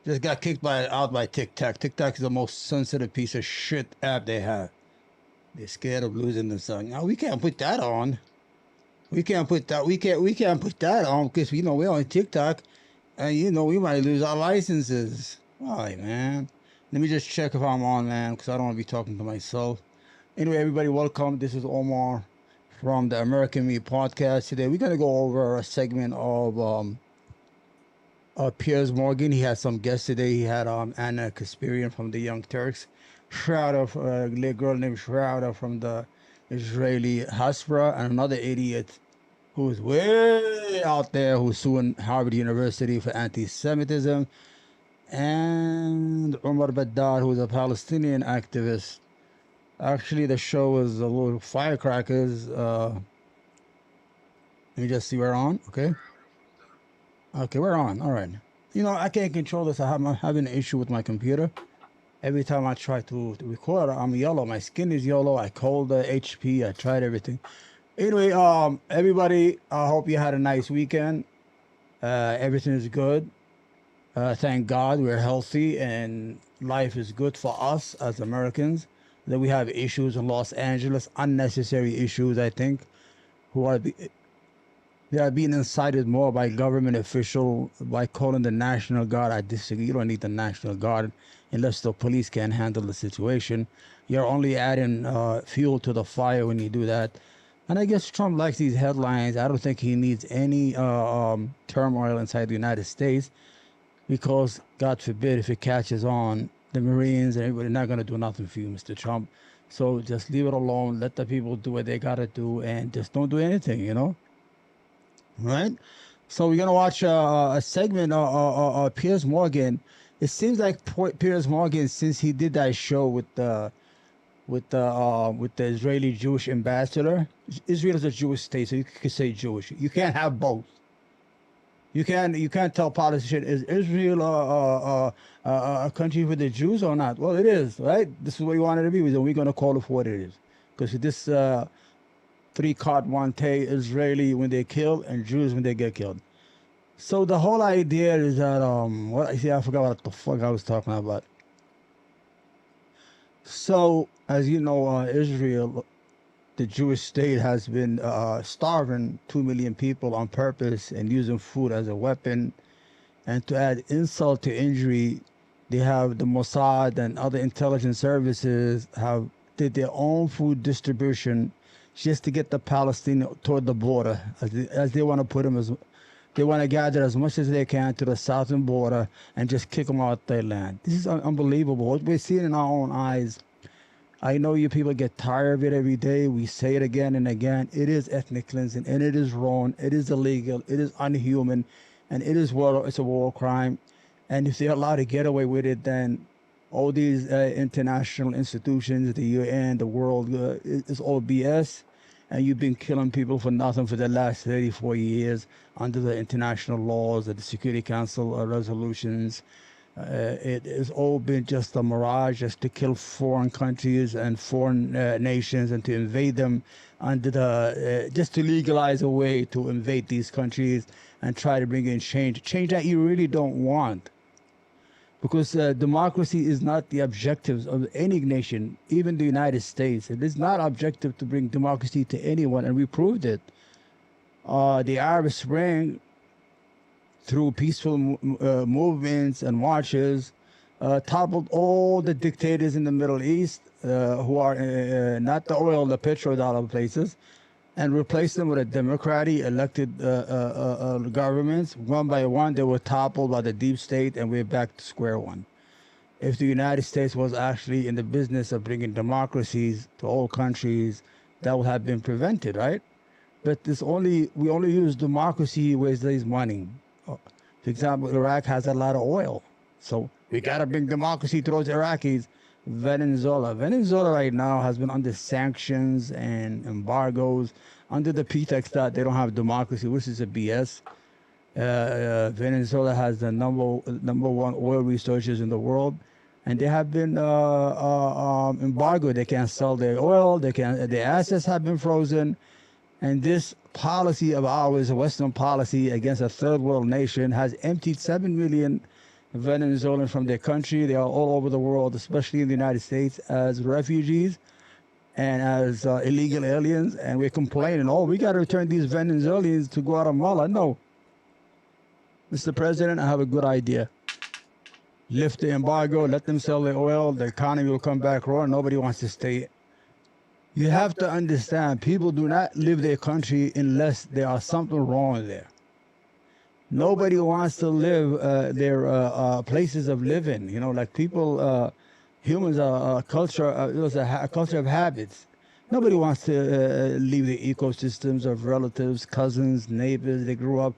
Just got kicked out by TikTok. TikTok is the most sensitive piece of shit app they have. They're scared of losing the song. Now we can't put that on. We can't put that on because we're on TikTok, and we might lose our licenses. All right, man. Let me just check if I'm on, man, because I don't want to be talking to myself. Anyway, everybody, welcome. This is Omar from the American Me podcast. Today we're gonna go over a segment of Piers Morgan. He had some guests today. He had Anna Kasparian from the Young Turks, Shrouder, a girl named Shrouder from the Israeli Hasbra, and another idiot who's way out there who's suing Harvard University for anti-Semitism, and Umar Baddar, who's a Palestinian activist. Actually, the show was a little firecrackers. Let me just see we're on. Okay, we're on. All right. I can't control this. I'm having an issue with my computer. Every time I try to record, I'm yellow. My skin is yellow. I called the HP. I tried everything. Anyway, everybody, I hope you had a nice weekend. Everything is good. Thank God we're healthy and life is good for us as Americans. That we have issues in Los Angeles, unnecessary issues, I think, who are they are being incited more by government official by calling the National Guard. I disagree. You don't need the National Guard unless the police can handle the situation. You're only adding fuel to the fire when you do that. And I guess Trump likes these headlines. I don't think he needs any turmoil inside the United States because, God forbid, if it catches on, the Marines and everybody not going to do nothing for you, Mr. Trump. So just leave it alone. Let the people do what they got to do and just don't do anything. Right? So we're going to watch a segment of Piers Morgan. It seems like Piers Morgan, since he did that show with the Israeli Jewish ambassador. Israel is a Jewish state, so you could say Jewish. You can't have both. You can't tell politicians, is Israel a country for the Jews or not? Well, it is, right? This is what we wanted to be. We're going to call it for what it is, because this three-card Monte Israeli when they kill and Jews when they get killed. So the whole idea is that I forgot what the fuck I was talking about. So, as you know, Israel, the Jewish state, has been starving 2 million people on purpose and using food as a weapon. And to add insult to injury, they have the Mossad and other intelligence services have did their own food distribution just to get the Palestinians toward the border, as they want to put them as. They want to gather as much as they can to the southern border and just kick them out their land. This is unbelievable. What we're seeing in our own eyes. I know you people get tired of it every day. We say it again and again. It is ethnic cleansing, and it is wrong. It is illegal. It is unhuman, and it's a war crime. And if they're allowed to get away with it, then all these international institutions, the UN, the world, it's all BS. And you've been killing people for nothing for the last 34 years under the international laws, the Security Council resolutions. It has all been just a mirage, just to kill foreign countries and foreign nations and to invade them under just to legalize a way to invade these countries and try to bring in change that you really don't want. Because democracy is not the objectives of any nation, even the United States. It is not objective to bring democracy to anyone, and we proved it. The Arab Spring, through peaceful movements and marches, toppled all the dictators in the Middle East who are not the oil, the petrodollar places, and replaced them with a democratic elected governments. One by one, they were toppled by the deep state, and we're back to square one. If the United States was actually in the business of bringing democracies to all countries, that would have been prevented, right? But we only use democracy where there's money. For example, Iraq has a lot of oil, so we got to bring democracy to those Iraqis. Venezuela right now has been under sanctions and embargoes under the pretext that they don't have democracy, which is a BS. Venezuela has the number one oil resources in the world, and they have been embargoed. They can't sell their oil. Their assets have been frozen, and this policy of ours, a Western policy against a third world nation, has emptied 7 million Venezuelans from their country. They are all over the world, especially in the United States, as refugees and as illegal aliens. And we're complaining, oh, we got to return these Venezuelans to Guatemala. No. Mr. President, I have a good idea. Lift the embargo, let them sell their oil, the economy will come back roaring. Nobody wants to stay. You have to understand, people do not leave their country unless there are something wrong there. Nobody wants to live their places of living. You know, like people, humans are a culture. It was a culture of habits. Nobody wants to leave the ecosystems of relatives, cousins, neighbors they grew up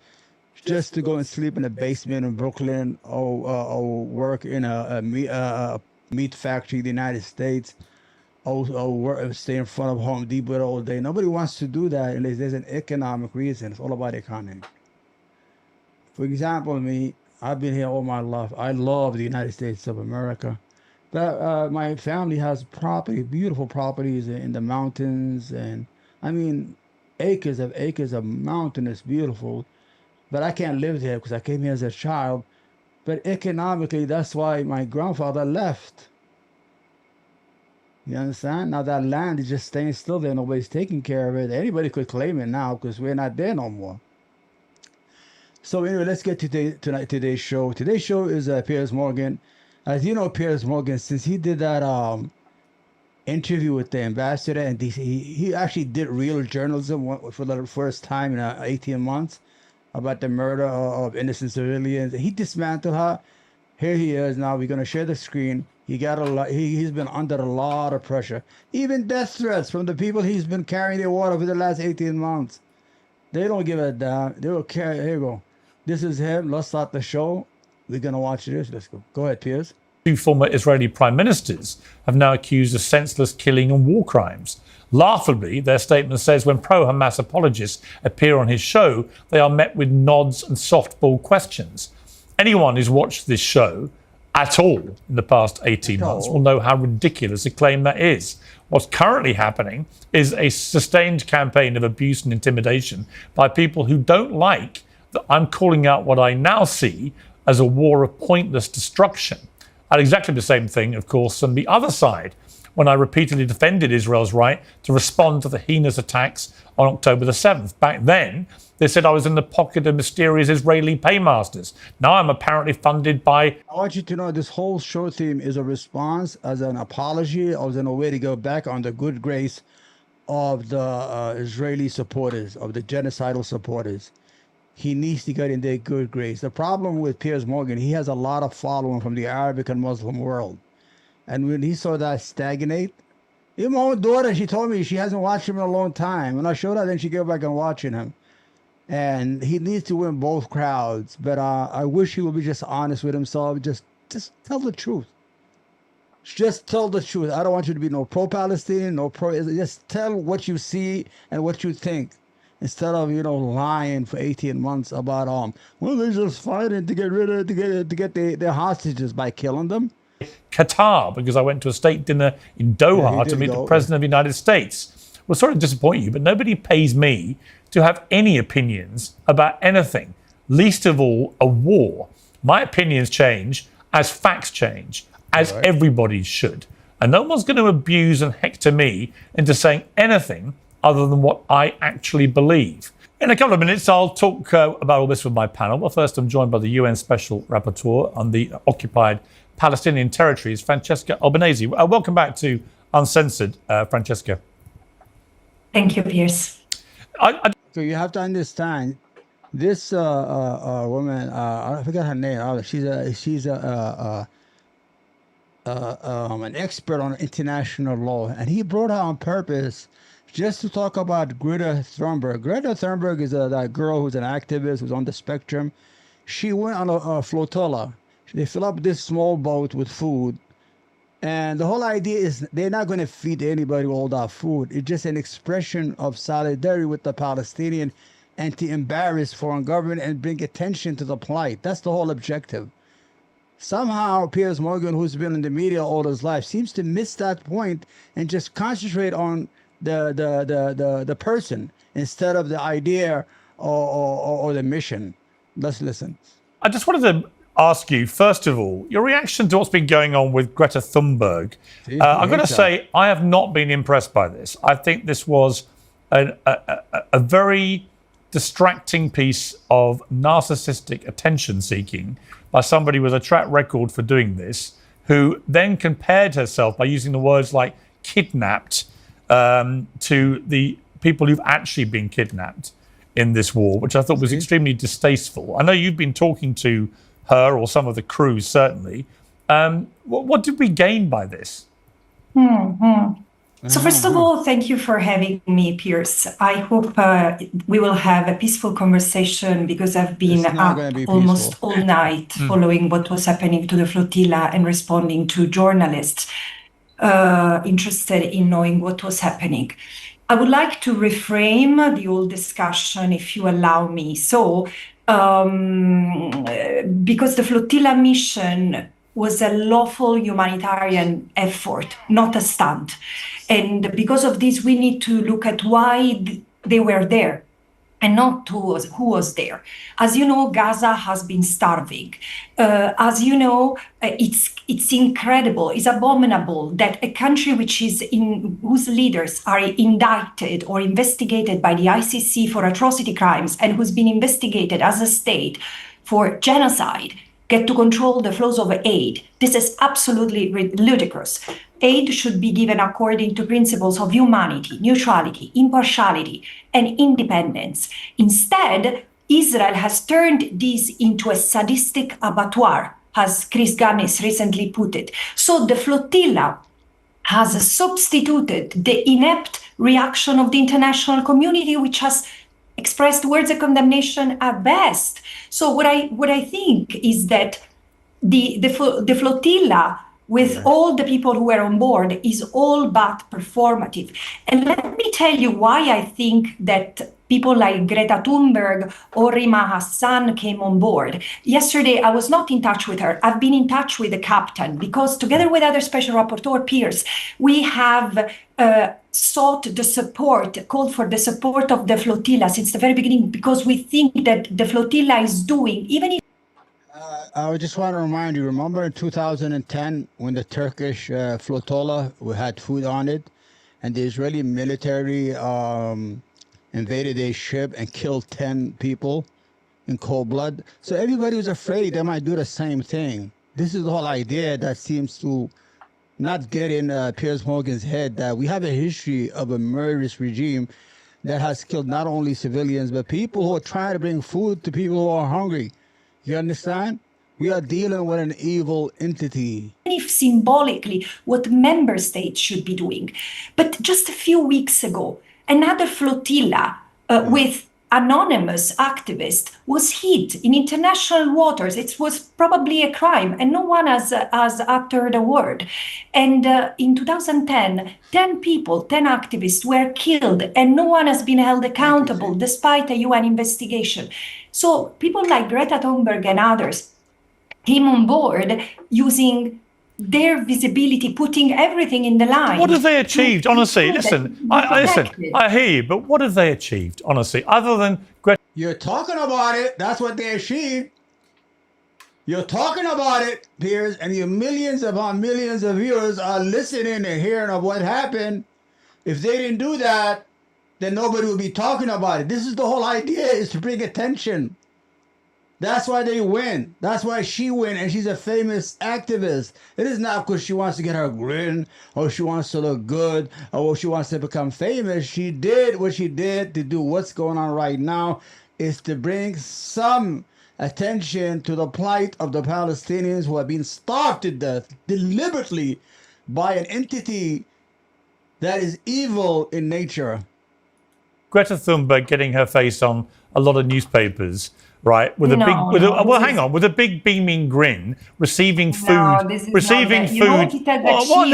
just to go and sleep in a basement in Brooklyn or work in a meat factory in the United States or stay in front of Home Depot all day. Nobody wants to do that unless there's an economic reason. It's all about economy. For example, me, I've been here all my life. I love the United States of America. But my family has property, beautiful properties in the mountains, and I mean, acres of mountain is beautiful. But I can't live there because I came here as a child. But economically, that's why my grandfather left. You understand? Now that land is just staying still there. Nobody's taking care of it. Anybody could claim it now because we're not there no more. So anyway, let's get to today's show. Today's show is Piers Morgan. As you know, Piers Morgan, since he did that interview with the ambassador, and he actually did real journalism for the first time in 18 months about the murder of innocent civilians. He dismantled her. Here he is now. We're going to share the screen. He got a lot. He's been under a lot of pressure, even death threats from the people he's been carrying their water for the last 18 months. They don't give a damn. They will carry. Here you go. This is him. Let's start the show. We're going to watch this. Let's go. Go ahead, Piers. Two former Israeli prime ministers have now accused of senseless killing and war crimes. Laughably, their statement says when pro-Hamas apologists appear on his show, they are met with nods and softball questions. Anyone who's watched this show at all in the past 18 months will know how ridiculous a claim that is. What's currently happening is a sustained campaign of abuse and intimidation by people who don't like that I'm calling out what I now see as a war of pointless destruction. And exactly the same thing, of course, on the other side, when I repeatedly defended Israel's right to respond to the heinous attacks on October the 7th. Back then, they said I was in the pocket of mysterious Israeli paymasters. Now I'm apparently funded by... I want you to know this whole show theme is a response, as an apology, or as a way to go back on the good grace of the Israeli supporters, of the genocidal supporters. He needs to get in their good grace. The problem with Piers Morgan, he has a lot of following from the Arabic and Muslim world. And when he saw that stagnate, even my own daughter, she told me she hasn't watched him in a long time. When I showed her, then she gave back on watching him. And he needs to win both crowds. But I wish he would be just honest with himself. Just tell the truth. Just tell the truth. I don't want you to be no pro-Palestinian, no pro. Just tell what you see and what you think. Instead of, lying for 18 months about, well, they're just fighting to get rid of, to get their hostages by killing them. Qatar, because I went to a state dinner in Doha to meet the President of the United States. Well, sorry to disappoint you, but nobody pays me to have any opinions about anything, least of all a war. My opinions change as facts change, as everybody should. And no one's going to abuse and hector me into saying anything other than what I actually believe. In a couple of minutes, I'll talk about all this with my panel. But first, I'm joined by the UN Special Rapporteur on the occupied Palestinian territories, Francesca Albanese. Welcome back to Uncensored, Francesca. Thank you, Piers. So you have to understand, this woman, I forgot her name. She's an expert on international law, and he brought her on purpose just to talk about Greta Thunberg. Greta Thunberg is that girl who's an activist, who's on the spectrum. She went on a flotilla. They fill up this small boat with food. And the whole idea is they're not going to feed anybody all that food. It's just an expression of solidarity with the Palestinian and to embarrass foreign government and bring attention to the plight. That's the whole objective. Somehow, Piers Morgan, who's been in the media all his life, seems to miss that point and just concentrate on the person instead of the idea or the mission. Let's listen. I just wanted to ask you, first of all, your reaction to what's been going on with Greta Thunberg. I've got to say, I have not been impressed by this. I think this was a very distracting piece of narcissistic attention seeking by somebody with a track record for doing this, who then compared herself by using the words like kidnapped to the people who've actually been kidnapped in this war, which I thought was extremely distasteful. I know you've been talking to her or some of the crew, certainly. What did we gain by this? So first of all, thank you for having me, Piers. I hope we will have a peaceful conversation, because I've been up almost all night following what was happening to the flotilla and responding to journalists interested in knowing what was happening. I would like to reframe the whole discussion, if you allow me. So, because the flotilla mission was a lawful humanitarian effort, not a stunt. And because of this, we need to look at why they were there and not who was there. As you know, Gaza has been starving. As you know, it's incredible, it's abominable that a country whose leaders are indicted or investigated by the ICC for atrocity crimes and who's been investigated as a state for genocide get to control the flows of aid. This is absolutely ludicrous. Aid should be given according to principles of humanity, neutrality, impartiality, and independence. Instead, Israel has turned this into a sadistic abattoir, as Chris Gunness recently put it. So the flotilla has substituted the inept reaction of the international community, which has expressed words of condemnation at best. So what I think is that the flotilla, with all the people who were on board, is all but performative. And let me tell you why I think that people like Greta Thunberg or Rima Hassan came on board. Yesterday, I was not in touch with her. I've been in touch with the captain, because together with other special rapporteur peers, we have sought the support, called for the support of the flotilla since the very beginning, because we think that the flotilla is doing, even if I just want to remind you, remember in 2010 when the Turkish flotilla had food on it, and the Israeli military invaded a ship and killed 10 people in cold blood? So everybody was afraid they might do the same thing. This is the whole idea that seems to not get in Piers Morgan's head, that we have a history of a murderous regime that has killed not only civilians, but people who are trying to bring food to people who are hungry. You understand? We are dealing with an evil entity. If symbolically what member states should be doing. But just a few weeks ago, another flotilla with anonymous activists was hit in international waters. It was probably a crime, and no one has uttered a word. And in 2010, 10 people, 10 activists were killed, and no one has been held accountable despite a UN investigation. So people like Greta Thunberg and others came on board using their visibility, putting everything in the line. What have they achieved, honestly? Listen, I hear you, but what have they achieved, honestly, other than Greta? You're talking about it. That's what they achieved. You're talking about it, Piers, and your millions upon millions of viewers are listening and hearing of what happened. If they didn't do that, then nobody would be talking about it. This is the whole idea, is to bring attention. That's why they win. That's why she win, and she's a famous activist. It is not because she wants to get her grin, or she wants to look good, or she wants to become famous. She did what she did to do what's going on right now, is to bring some attention to the plight of the Palestinians who have been starved to death deliberately by an entity that is evil in nature. Greta Thunberg getting her face on a lot of newspapers, right? With a big beaming grin, receiving food. Let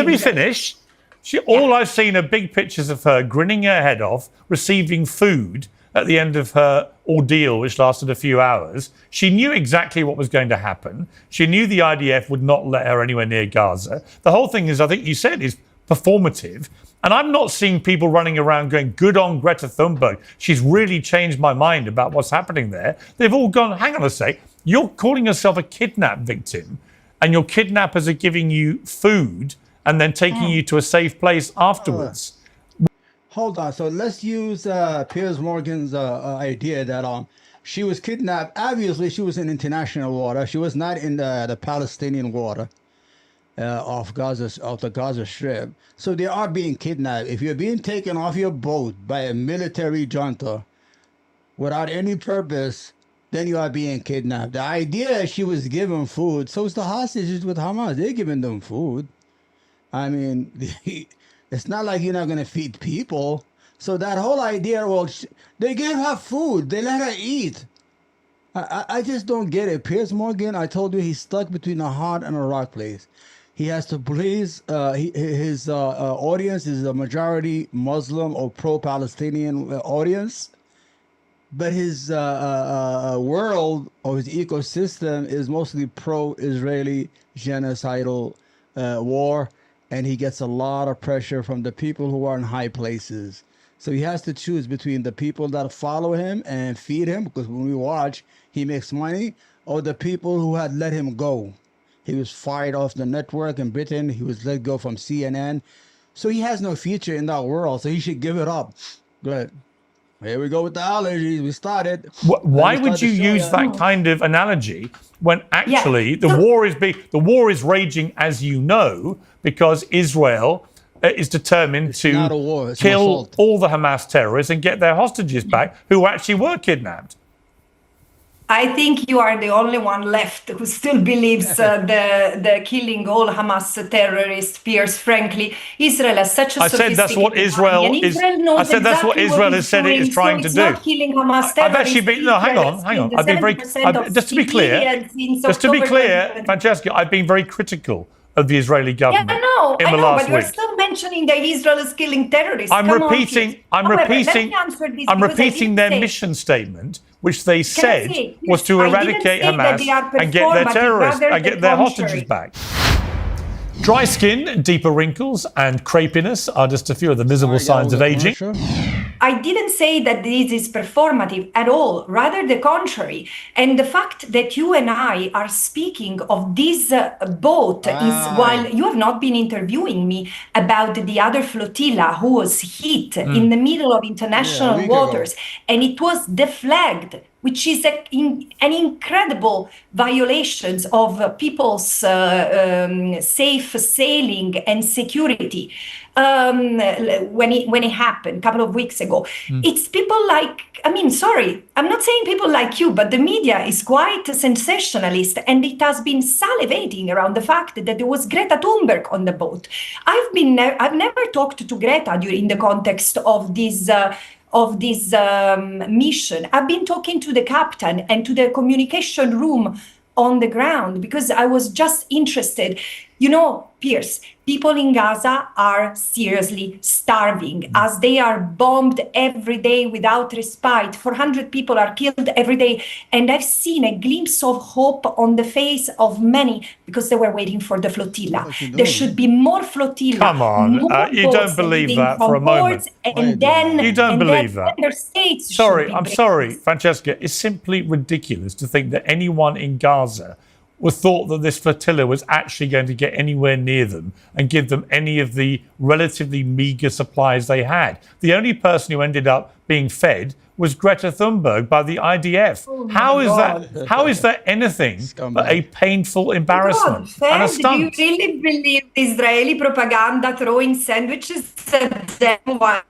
me finish. All I've seen are big pictures of her grinning her head off, receiving food at the end of her ordeal, which lasted a few hours. She knew exactly what was going to happen. She knew the IDF would not let her anywhere near Gaza. The whole thing is, I think you said, is performative. And I'm not seeing people running around going, good on Greta Thunberg. She's really changed my mind about what's happening there. They've all gone, hang on a sec, You're calling yourself a kidnap victim, and your kidnappers are giving you food and then taking you to a safe place afterwards. Hold on. So let's use Piers Morgan's idea that she was kidnapped. Obviously, she was in international water. She was not in the Palestinian water off the Gaza Strip. So they are being kidnapped. If you're being taken off your boat by a military junta without any purpose, then you are being kidnapped. The idea she was given food. So it's the hostages with Hamas. They're giving them food. I mean, it's not like you're not going to feed people. So that whole idea, well, they gave her food. They let her eat. I just don't get it. Piers Morgan, I told you, he's stuck between a hard and a rock place. He has to please his audience is a majority Muslim or pro-Palestinian audience. But his world or his ecosystem is mostly pro-Israeli genocidal war. And he gets a lot of pressure from the people who are in high places. So he has to choose between the people that follow him and feed him, because when we watch, he makes money, or the people who had let him go. He was fired off the network in Britain. He was let go from CNN. So he has no future in that world. So he should give it up. Good. Here we go with the allergies. We started. Why would you use that kind of analogy when actually the war is raging, as you know, because Israel is determined to kill all the Hamas terrorists and get their hostages back who actually were kidnapped? I think you are the only one left who still believes the killing all Hamas terrorists, Piers. Frankly, Israel has such a I said that's what Israel is. I said that's what Israel has said it is trying to do. Not killing Hamas terrorists. I've actually been hang on. I've been very just to be clear, Francesca. I've been very critical of the Israeli government in the last but you're still mentioning that Israel is killing terrorists. I'm repeating their mission statement, which they said was to eradicate Hamas and get their terrorists and get their hostages back. Dry skin, deeper wrinkles, and crepiness are just a few of the visible signs of aging. I didn't say that this is performative at all, rather the contrary. And the fact that you and I are speaking of this boat is while you have not been interviewing me about the other flotilla who was hit in the middle of international waters, and it was deflagged, which is an incredible violation of people's safe sailing and security. When it happened a couple of weeks ago, it's people like, I'm not saying people like you, but the media is quite sensationalist, and it has been salivating around the fact that there was Greta Thunberg on the boat. I've never talked to Greta during the context of this mission. I've been talking to the captain and to the communication room on the ground because I was just interested. You know, Piers, people in Gaza are seriously starving as they are bombed every day without respite. 400 people are killed every day. And I've seen a glimpse of hope on the face of many because they were waiting for the flotilla. There should be more flotilla. Come on, you don't believe that for a moment. And then you don't believe that. I'm sorry, Francesca. It's simply ridiculous to think that anyone in Gaza thought that this flotilla was actually going to get anywhere near them and give them any of the relatively meager supplies they had. The only person who ended up being fed was Greta Thunberg by the IDF. How is that anything but a painful embarrassment and a stunt? Do you really believe Israeli propaganda throwing sandwiches at them while,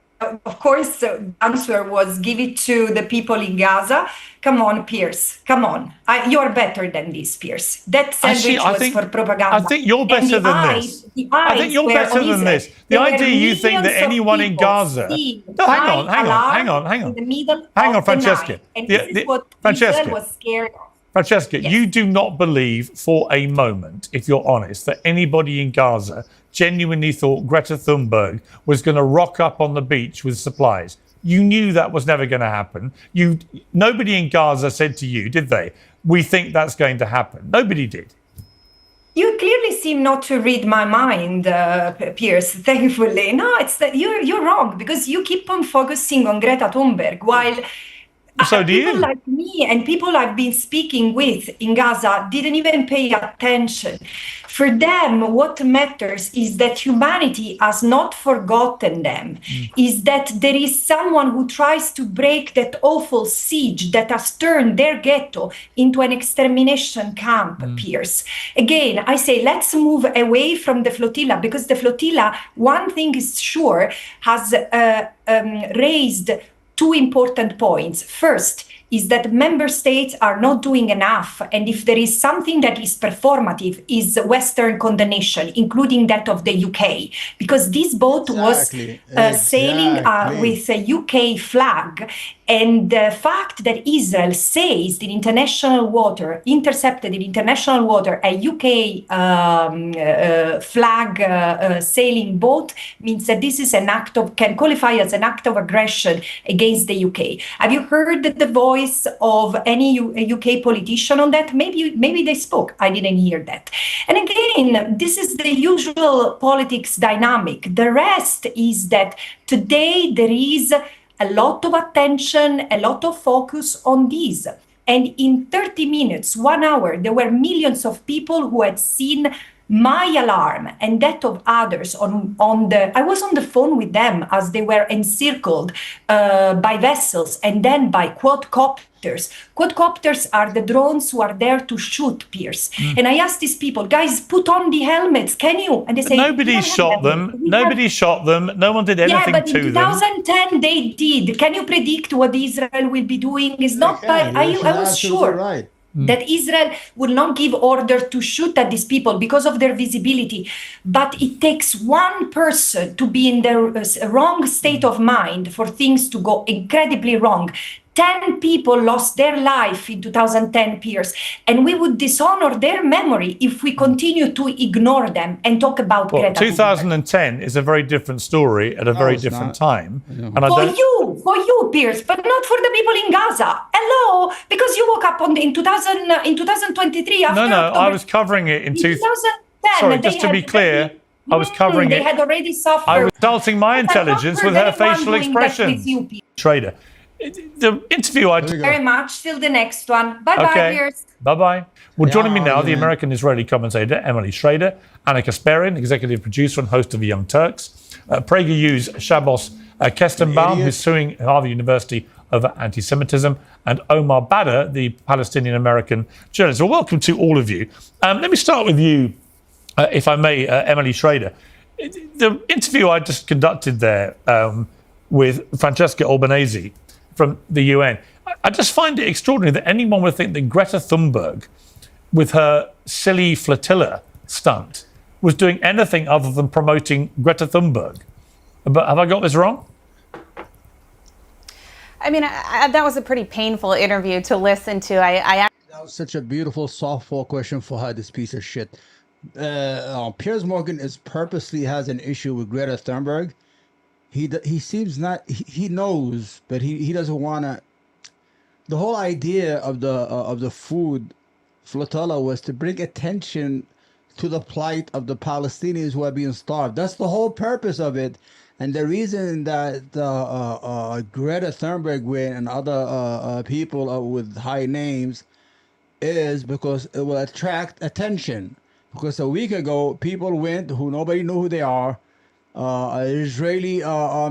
of course, the answer was give it to the people in Gaza? Come on, Piers. Come on. You're better than this, Piers. That sandwich was for propaganda. I think you're better than this. I think you're better than this. The idea you think that anyone in Gaza... No, hang on, Francesca. And this is what Israel was scared of. Francesca, you do not believe for a moment, if you're honest, that anybody in Gaza genuinely thought Greta Thunberg was going to rock up on the beach with supplies. You knew that was never going to happen. Nobody in Gaza said to you, did they? We think that's going to happen. Nobody did. You clearly seem not to read my mind, Piers, thankfully. No, it's that you're wrong because you keep on focusing on Greta Thunberg while So do people you. like me and people I've been speaking with in Gaza didn't even pay attention. For them, what matters is that humanity has not forgotten them, is that there is someone who tries to break that awful siege that has turned their ghetto into an extermination camp, Piers. Again, I say let's move away from the flotilla, because the flotilla, one thing is sure, has raised two important points. First is that member states are not doing enough, and if there is something that is performative is Western condemnation, including that of the UK, because this boat was sailing with a UK flag, and the fact that Israel seized in international water, intercepted in international water a UK flag sailing boat means that this is an act of, can qualify as an act of aggression against the UK. Have you heard the voice of any UK politician on that? Maybe they spoke. I didn't hear that. And again, this is the usual politics dynamic. The rest is that today there is a lot of attention, a lot of focus on this. And in 30 minutes, 1 hour, there were millions of people who had seen my alarm and that of others I was on the phone with them as they were encircled by vessels and then by quadcopters. Quadcopters are the drones who are there to shoot, Piers. And I asked these people, guys, put on the helmets, can you? And they say, nobody shot them. Nobody shot them. No one did anything but to in them. 2010 they did. Can you predict what Israel will be doing? Is not by, I was sure. Right. That Israel would not give order to shoot at these people because of their visibility. But it takes one person to be in the wrong state of mind for things to go incredibly wrong. 10 people lost their life in 2010, Piers, and we would dishonor their memory if we continue to ignore them and talk about Greta 2010 is a very different story at a very different time. Yeah. And for you, Piers, but not for the people in Gaza. Hello, because you woke up in 2023 after No, October. I was covering it in 2010. Sorry, just to be clear, I was covering they it. They had already suffered. I was insulting my intelligence with her facial expressions. Trader. The interview very much. Till the next one. Bye-bye, Piers. Bye-bye. Well, joining me now, the American-Israeli commentator, Emily Schrader, Anna Kasparian, executive producer and host of The Young Turks, PragerU's Shabbos Kestenbaum, who's suing Harvard University over anti-Semitism, and Omar Badr, the Palestinian-American journalist. Well, welcome to all of you. Let me start with you, if I may, Emily Schrader. The interview I just conducted there with Francesca Albanese from the UN, I just find it extraordinary that anyone would think that Greta Thunberg, with her silly flotilla stunt, was doing anything other than promoting Greta Thunberg. But have I got this wrong? I mean, that was a pretty painful interview to listen to. That was such a beautiful softball question for her, this piece of shit. Piers Morgan purposely has an issue with Greta Thunberg. He seems not, he knows, but he doesn't want to. The whole idea of the food flotilla was to bring attention to the plight of the Palestinians who are being starved. That's the whole purpose of it. And the reason that Greta Thunberg and other people with high names is because it will attract attention. Because a week ago, people went who nobody knew who they are. Israeli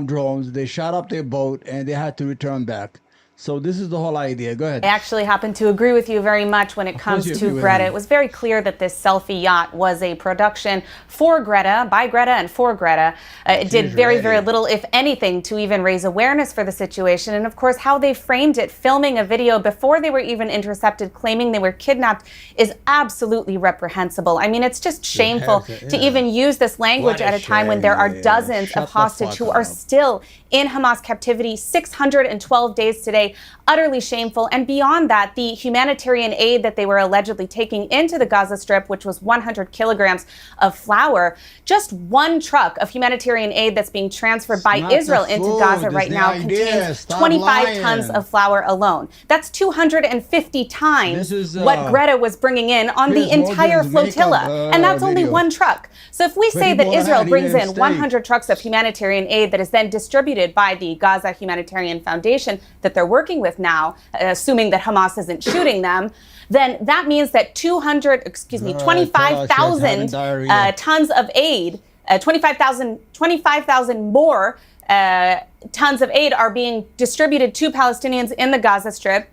drones, they shot up their boat and they had to return back. So this is the whole idea. Go ahead. I actually happen to agree with you very much when it comes to Greta. It was very clear that this selfie yacht was a production for Greta, by Greta, and for Greta. It did very, very little, if anything, to even raise awareness for the situation. And of course, how they framed it, filming a video before they were even intercepted, claiming they were kidnapped, is absolutely reprehensible. I mean, it's just shameful to even use this language at a time when there are dozens of hostages who are still in Hamas captivity, 612 days today. Utterly shameful. And beyond that, the humanitarian aid that they were allegedly taking into the Gaza Strip, which was 100 kilograms of flour, just one truck of humanitarian aid that's being transferred by Israel into Gaza right now contains 25 tons of flour alone. That's 250 times what Greta was bringing in on the entire flotilla. And that's only one truck. So if we say that Israel brings in 100 trucks of humanitarian aid that is then distributed distributed by the Gaza Humanitarian Foundation that they're working with now, assuming that Hamas isn't shooting them, then that means that 25,000 tons of aid, 25,000 more tons of aid are being distributed to Palestinians in the Gaza Strip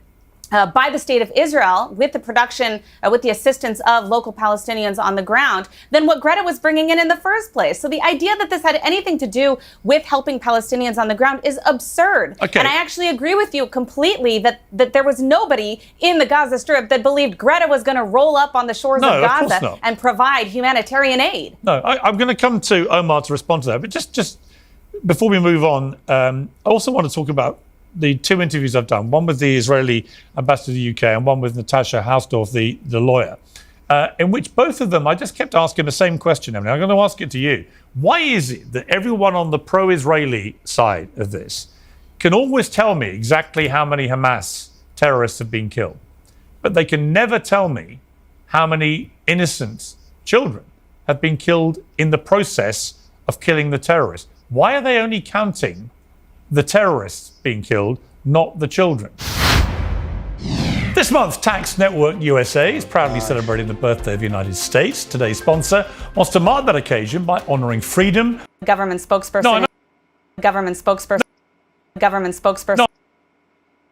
by the state of Israel with the production, with the assistance of local Palestinians on the ground, than what Greta was bringing in the first place. So the idea that this had anything to do with helping Palestinians on the ground is absurd. Okay. And I actually agree with you completely that there was nobody in the Gaza Strip that believed Greta was going to roll up on the shores of Gaza and provide humanitarian aid. No, I'm going to come to Omar to respond to that. But just before we move on, I also want to talk about the two interviews I've done, one with the Israeli ambassador to the UK and one with Natasha Hausdorff, the lawyer, in which both of them, I just kept asking the same question, Emily. I'm going to ask it to you. Why is it that everyone on the pro-Israeli side of this can always tell me exactly how many Hamas terrorists have been killed, but they can never tell me how many innocent children have been killed in the process of killing the terrorists? Why are they only counting the terrorists being killed, not the children? This month, Tax Network USA is proudly celebrating the birthday of the United States. Today's sponsor wants to mark that occasion by honoring freedom. Government spokesperson. No. Government spokesperson. Government spokesperson.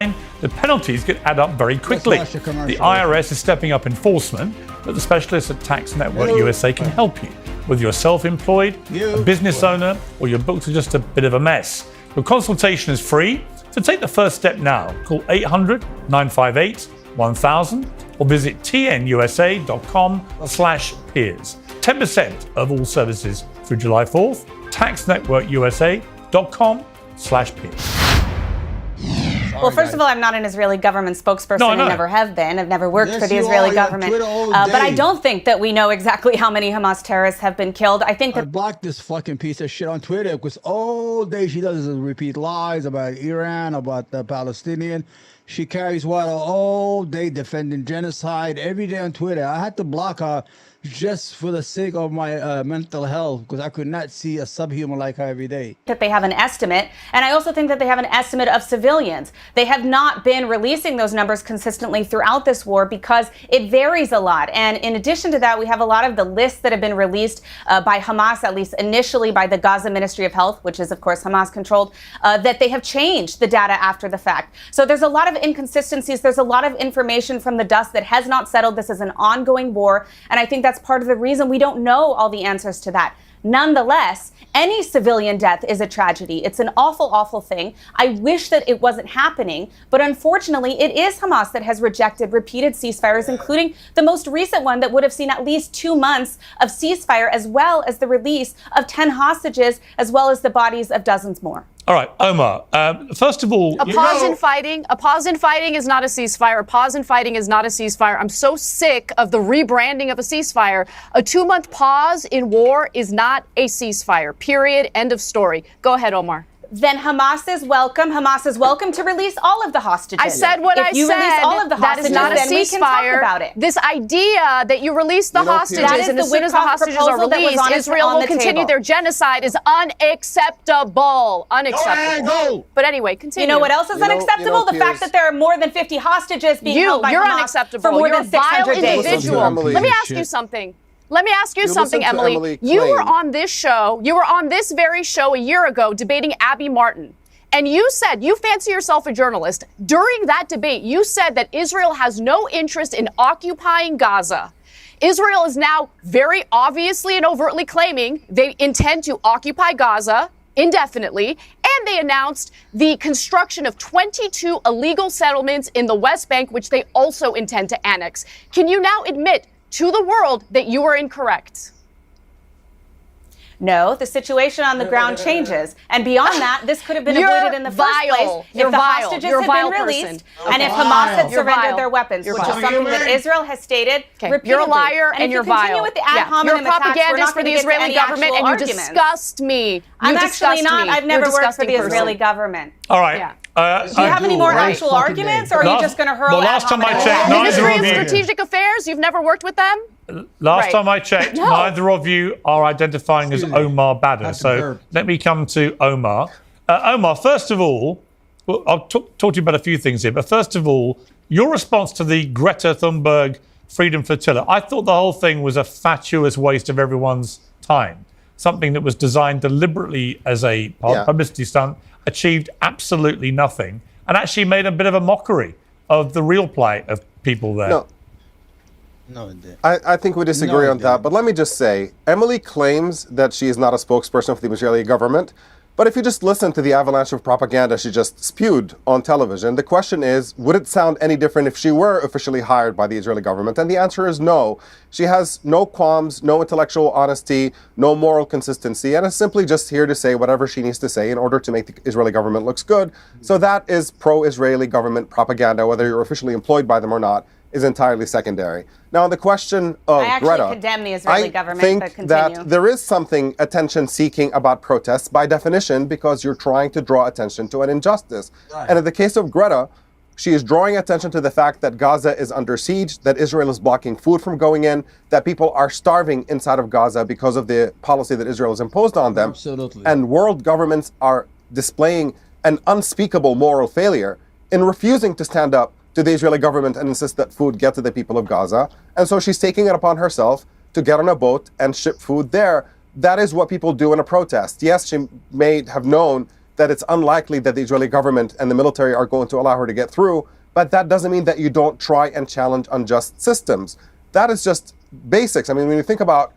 No. The penalties could add up very quickly. The IRS is stepping up enforcement, but the specialists at Tax Network USA can help you. Whether you're self-employed, a business owner, or your books are just a bit of a mess. Your consultation is free, so take the first step now. Call 800-958-1000 or visit tnusa.com/peers. 10% of all services through July 4th. taxnetworkusa.com/peers. Well, first of all, I'm not an Israeli government spokesperson. I never have been. I've never worked for the Israeli government. But I don't think that we know exactly how many Hamas terrorists have been killed. I think that I blocked this fucking piece of shit on Twitter because all day she does is repeat lies about Iran, about the Palestinian. She carries water all day defending genocide every day on Twitter. I had to block her just for the sake of my mental health, because I could not see a subhuman like her every day. That they have an estimate, and I also think that they have an estimate of civilians. They have not been releasing those numbers consistently throughout this war because it varies a lot. And in addition to that, we have a lot of the lists that have been released by Hamas, at least initially by the Gaza Ministry of Health, which is of course Hamas controlled, that they have changed the data after the fact. So there's a lot of inconsistencies. There's a lot of information from the dust that has not settled. This is an ongoing war, and I think that's part of the reason we don't know all the answers to that. Nonetheless, any civilian death is a tragedy. It's an awful, awful thing. I wish that it wasn't happening, but unfortunately, it is Hamas that has rejected repeated ceasefires, including the most recent one that would have seen at least 2 months of ceasefire, as well as the release of 10 hostages, as well as the bodies of dozens more. All right, Omar, first of all... A pause in fighting is not a ceasefire. A pause in fighting is not a ceasefire. I'm so sick of the rebranding of a ceasefire. A 2-month pause in war is not a ceasefire. Period. End of story. Go ahead, Omar. Then Hamas is welcome. Hamas is welcome to release all of the hostages. I said what I said. If you release all of the hostages, that is not a then we can talk ceasefire. about it. This idea that you release the hostages and as soon as the hostages are released, Israel will continue their genocide is unacceptable. Unacceptable. But anyway, continue. You know what else is unacceptable? The fact that there are more than 50 hostages being held by Hamas unacceptable. For more You're than 600 a vile days. individual. Let me ask you something. Let me ask you something, Emily. You were on this show, you were on this very show a year ago debating Abby Martin. And you said, you fancy yourself a journalist. During that debate, you said that Israel has no interest in occupying Gaza. Israel is now very obviously and overtly claiming they intend to occupy Gaza indefinitely. And they announced the construction of 22 illegal settlements in the West Bank, which they also intend to annex. Can you now admit to the world that you are incorrect? No, the situation on the ground changes. And beyond that, this could have been avoided in the first place if the hostages had been released and if Hamas had surrendered their weapons, which is something that Israel has stated repeatedly. You're a liar and you're vile. Continue with the ad hominem you're a propagandist for the Israeli government and you disgust me. I'm actually not. I've never worked for the Israeli government. All right. Do you have any more actual arguments, or are you just going to hurl the last time I checked, Ministry of Strategic Affairs, you've never worked with them? Last time I checked, neither of you are identifying as Omar Badr. So let me come to Omar. Omar, first of all, well, I'll talk to you about a few things here, but first of all, your response to the Greta Thunberg Freedom Flotilla, I thought the whole thing was a fatuous waste of everyone's time. Something that was designed deliberately as a publicity stunt, achieved absolutely nothing, and actually made a bit of a mockery of the real plight of people there. No, I think we disagree on that, but let me just say, Emily claims that she is not a spokesperson for the Israeli government, but if you just listen to the avalanche of propaganda she just spewed on television, the question is, would it sound any different if she were officially hired by the Israeli government? And the answer is no. She has no qualms, no intellectual honesty, no moral consistency, and is simply just here to say whatever she needs to say in order to make the Israeli government looks good. So that is pro-Israeli government propaganda, whether you're officially employed by them or not, is entirely secondary. Now, on the question of Greta, I condemn the Israeli government, think that there is something attention-seeking about protests by definition because you're trying to draw attention to an injustice. Right. And in the case of Greta, she is drawing attention to the fact that Gaza is under siege, that Israel is blocking food from going in, that people are starving inside of Gaza because of the policy that Israel has imposed on them. Absolutely. And world governments are displaying an unspeakable moral failure in refusing to stand up to the Israeli government and insist that food get to the people of Gaza. And so she's taking it upon herself to get on a boat and ship food there. That is what people do in a protest. Yes, she may have known that it's unlikely that the Israeli government and the military are going to allow her to get through, but that doesn't mean that you don't try and challenge unjust systems. That is just basics. I mean, when you think about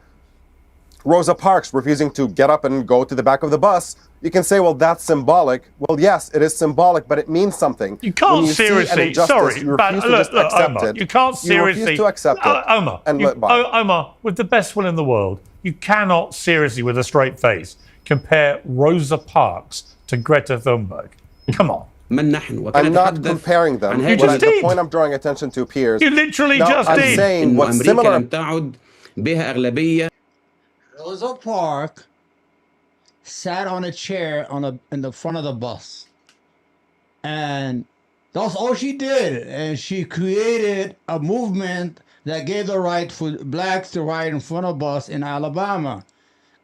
Rosa Parks refusing to get up and go to the back of the bus, you can say, well, that's symbolic. Well, yes, it is symbolic, but it means something. You can't seriously, sorry, you refuse to just accept Omar, it. you can't seriously. You refuse to accept it. Omar, and let by. Omar, with the best will in the world, you cannot seriously, with a straight face, compare Rosa Parks to Greta Thunberg. Come on. I'm not comparing them. The point I'm drawing attention to, Piers. You literally just I'm did. I'm saying what's similar. Rosa Parks sat on a chair in the front of the bus, and that's all she did. And she created a movement that gave the right for blacks to ride in front of bus in Alabama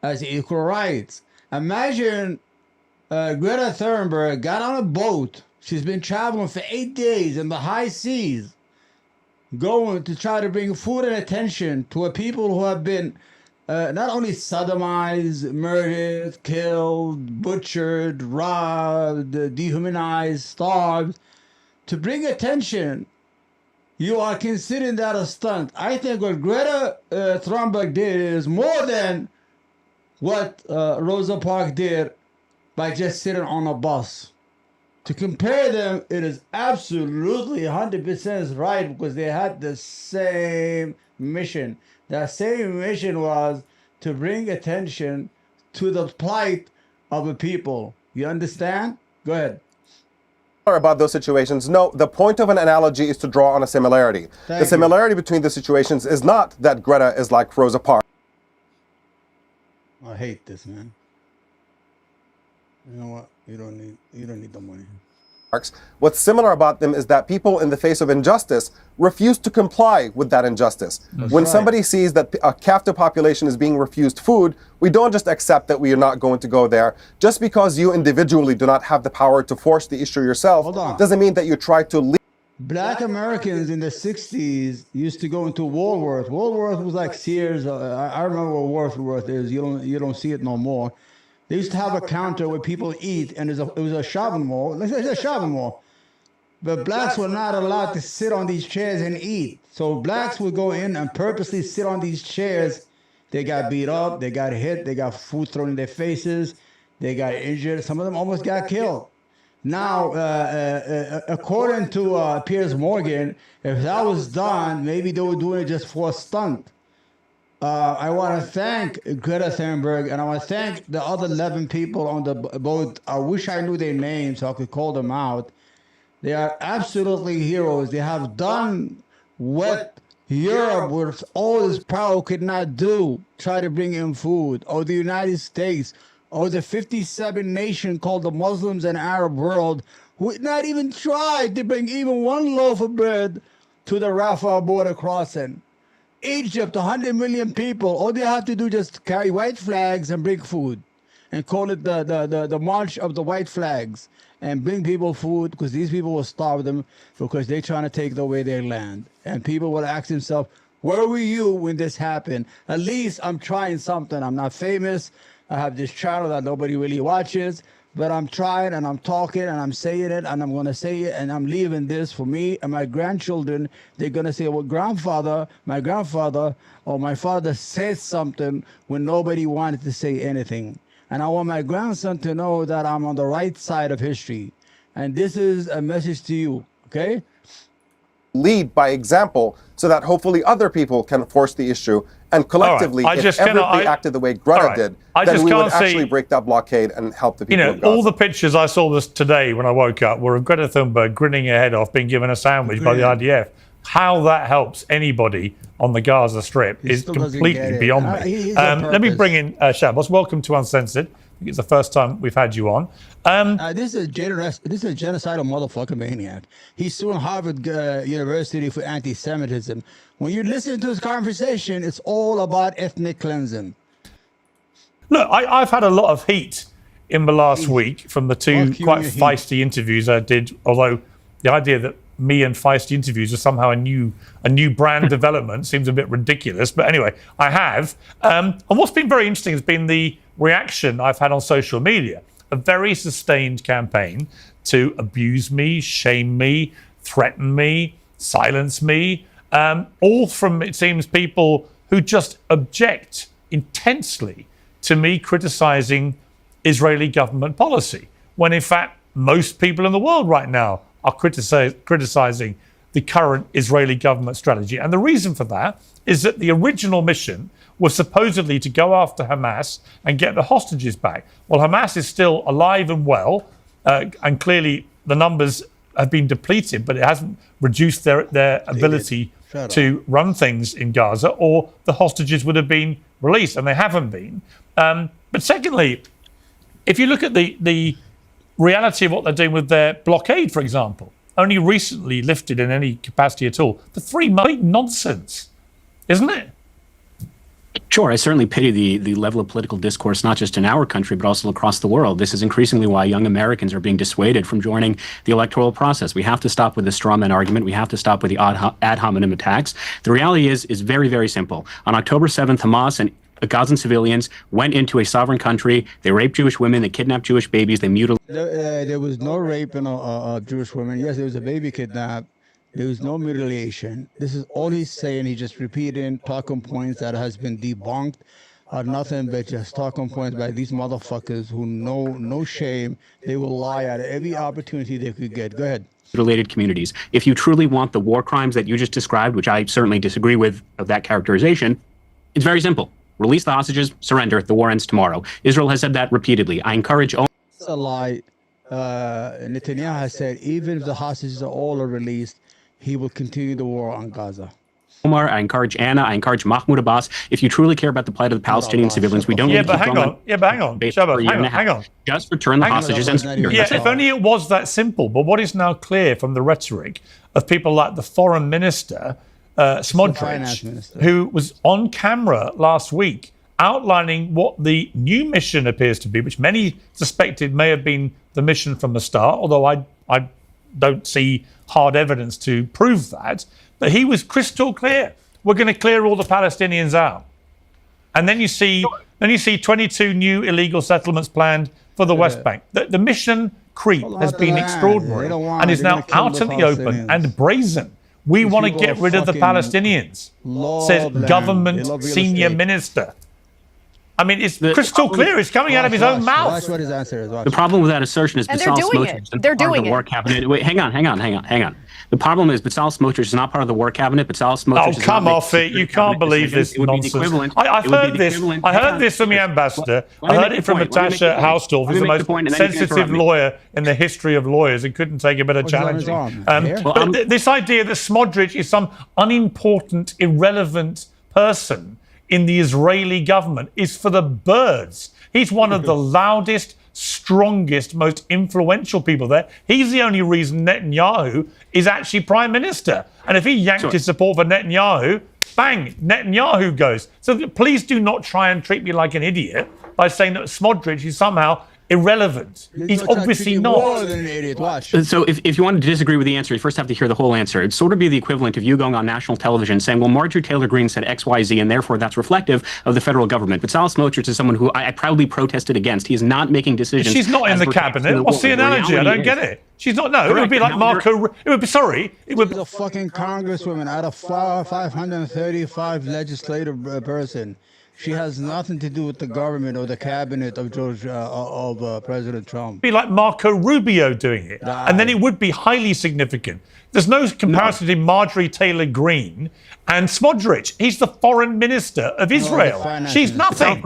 as equal rights. Imagine Greta Thunberg got on a boat. She's been traveling for 8 days in the high seas, going to try to bring food and attention to a people who have been not only sodomized, murdered, killed, butchered, robbed, dehumanized, starved. To bring attention, you are considering that a stunt. I think what Greta Thunberg did is more than what Rosa Parks did by just sitting on a bus. To compare them, it is absolutely 100% right because they had the same mission. That same mission was to bring attention to the plight of a people. You understand? Go ahead. About those situations. No, the point of an analogy is to draw on a similarity. The similarity between the situations is not that Greta is like Rosa Parks. I hate this, man. You know what? You don't need the money. What's similar about them is that people in the face of injustice refuse to comply with that injustice. When somebody sees that a captive population is being refused food, we don't just accept that we are not going to go there. Just because you individually do not have the power to force the issue yourself doesn't mean that you try to lead. Black Americans in the 60s used to go into Woolworth. Woolworth was like Sears. I remember what Woolworth is. You don't see it no more. They used to have a counter where people eat, and it was a shopping mall. It's a shopping mall. But blacks were not allowed to sit on these chairs and eat. So blacks would go in and purposely sit on these chairs. They got beat up, they got hit, they got food thrown in their faces, they got injured. Some of them almost got killed. Now, according to Piers Morgan, if that was done, maybe they were doing it just for a stunt. I want to thank Greta Thunberg, and I want to thank the other 11 people on the boat. I wish I knew their names so I could call them out. They are absolutely heroes. They have done what Europe, with all its power, could not do. Try to bring in food, or the United States, or the 57 nation called the Muslims and Arab world, who would not even try to bring even one loaf of bread to the Rafah border crossing. Egypt, 100 million people, all they have to do is just carry white flags and bring food. and call it the March of the White Flags and bring people food, because these people will starve them because they're trying to take away their land. And people will ask themselves, where were you when this happened? At least I'm trying something. I'm not famous. I have this channel that nobody really watches, but I'm trying and I'm talking and I'm saying it and I'm going to say it, and I'm leaving this for me and my grandchildren. They're going to say, well, my grandfather or my father said something when nobody wanted to say anything. And I want my grandson to know that I'm on the right side of history. And this is a message to you, okay? Lead by example so that hopefully other people can force the issue. And collectively, if everybody acted the way Greta did, then we would actually break that blockade and help the people of Gaza. All the pictures I saw this today when I woke up were of Greta Thunberg grinning her head off, being given a sandwich by the IDF. How that helps anybody on the Gaza Strip is completely beyond me. Let me bring in Shabbos. Welcome to Uncensored. I think it's the first time we've had you on. This is a genocidal motherfucking maniac. He's suing Harvard University for anti-Semitism. When you listen to his conversation, it's all about ethnic cleansing. Look, I've had a lot of heat in the last week from the two quite feisty interviews I did, although the idea that me and feisty interviews are somehow a new brand development seems a bit ridiculous. But anyway, I have. And what's been very interesting has been the reaction I've had on social media. A very sustained campaign to abuse me, shame me, threaten me, silence me. All from, it seems, people who just object intensely to me criticizing Israeli government policy, when in fact most people in the world right now are criticizing the current Israeli government strategy. And the reason for that is that the original mission was supposedly to go after Hamas and get the hostages back. Well, Hamas is still alive and well, and clearly the numbers have been depleted, but it hasn't reduced their ability to run things in Gaza, or the hostages would have been released, and they haven't been. But secondly, if you look at the reality of what they're doing with their blockade, for example, only recently lifted in any capacity at all, the 3 months nonsense, isn't it? Sure, I certainly pity the level of political discourse, not just in our country, but also across the world. This is increasingly why young Americans are being dissuaded from joining the electoral process. We have to stop with the straw man argument. We have to stop with the ad hominem attacks. The reality is very, very simple. On October 7th, Hamas and Gazan civilians went into a sovereign country. They raped Jewish women. They kidnapped Jewish babies. They mutilated. There was no rape of Jewish women. Yes, there was a baby kidnapped. There was no mutilation. This is all he's saying. He's just repeating talking points that has been debunked, are nothing but just talking points by these motherfuckers who know no shame. They will lie at every opportunity they could get. Go ahead. Mutilated communities. If you truly want the war crimes that you just described, which I certainly disagree with that characterization, it's very simple. Release the hostages, surrender. The war ends tomorrow. Israel has said that repeatedly. I encourage all. It's a lie. Netanyahu has said even if the hostages are all released, he will continue the war on Gaza. Omar, I encourage Anna, I encourage Mahmoud Abbas. If you truly care about the plight of the Palestinian civilians, we don't need to keep going. Hang on. Shabbos, hang on. Just return the hostages and surrender. Yeah, if only it was that simple. But what is now clear from the rhetoric of people like the foreign minister, Smotrich, who was on camera last week outlining what the new mission appears to be, which many suspected may have been the mission from the start, although I don't see hard evidence to prove that. But he was crystal clear. We're going to clear all the Palestinians out. And then you see 22 new illegal settlements planned for the West Bank. The mission creep has been extraordinary and is now out in the open and brazen. We want to get rid of the Palestinians, says government senior minister. I mean, it's crystal clear. It's coming out of his own mouth. That's what his answer is. The problem with that assertion is Bezalel Smotrich is not part of the war cabinet. Wait, hang on. The problem is Bezalel Smotrich is not part of the war cabinet. Bezalel Smotrich is come off it. You can't believe this nonsense. I heard this from the ambassador. I heard it from Natasha Hausdorff, who's the most sensitive lawyer in the history of lawyers and couldn't take a bit of challenging. But this idea that Smotrich is some unimportant, irrelevant person in the Israeli government is for the birds. He's one of the loudest, strongest, most influential people there. He's the only reason Netanyahu is actually prime minister. And if he yanked his support for Netanyahu, bang, Netanyahu goes. So please do not try and treat me like an idiot by saying that Smodrich is somehow irrelevant. He's obviously not. More than an idiot. Watch. So if you want to disagree with the answer, you first have to hear the whole answer. It'd sort of be the equivalent of you going on national television saying, well, Marjorie Taylor Greene said X, Y, Z, and therefore that's reflective of the federal government. But Bezalel Smotrich is someone who I proudly protested against. He is not making decisions. She's not in the cabinet. What's the analogy? I don't get it. She's not. No, it would be like Marco. It would be. Sorry. It would be a fucking congresswoman out of 535 legislative person. She has nothing to do with the government or the cabinet of President Trump. Be like Marco Rubio doing it, and then it would be highly significant. There's no comparison between Marjorie Taylor Greene and Smodrich. He's the foreign minister of Israel. She's nothing.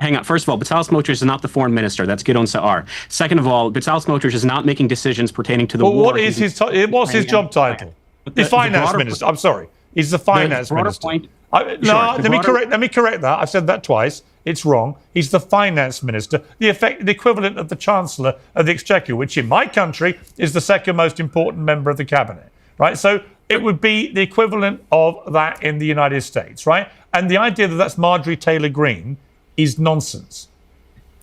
Hang on. First of all, Bezalel Smotrich is not the foreign minister. That's Gideon Sa'ar. Second of all, Bezalel Smotrich is not making decisions pertaining to the war. What is his? What's his job title? The finance minister. I'm sorry. He's the finance minister. Let me correct that. I've said that twice. It's wrong. He's the finance minister, the equivalent of the chancellor of the exchequer, which in my country is the second most important member of the cabinet, right? So it would be the equivalent of that in the United States, right? And the idea that that's Marjorie Taylor Greene is nonsense.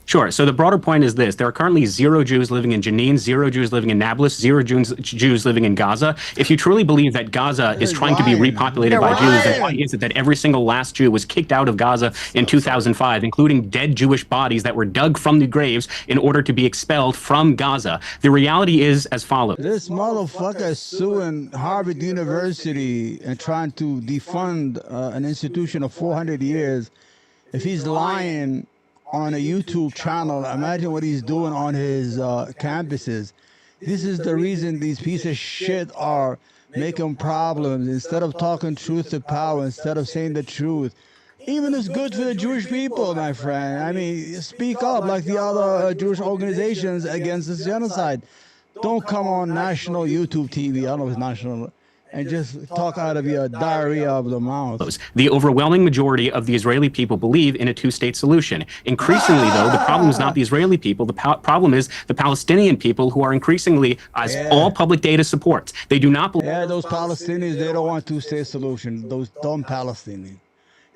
Sure. So the broader point is this. There are currently 0 Jews living in Jenin, 0 Jews living in Nablus, 0 Jews living in Gaza. If you truly believe that Gaza is trying to be repopulated by Jews, then why is it that every single last Jew was kicked out of Gaza in 2005, including dead Jewish bodies that were dug from the graves in order to be expelled from Gaza? The reality is as follows. This motherfucker is suing Harvard University and trying to defund an institution of 400 years. If he's lying on a YouTube channel, imagine what he's doing on his campuses. This is the reason these pieces of shit are making problems. Instead of talking truth to power, instead of saying the truth, even it's good for the Jewish people, my friend. I mean, speak up like the other Jewish organizations against this genocide. Don't come on national YouTube TV. I don't know if it's national. And just talk out of your diarrhea of the mouth. The overwhelming majority of the Israeli people believe in a two-state solution. Increasingly, though, the problem is not the Israeli people. The problem is the Palestinian people who are increasingly, as all public data supports, they do not believe. Yeah, those Palestinians, they don't want two-state solution. Those dumb Palestinians.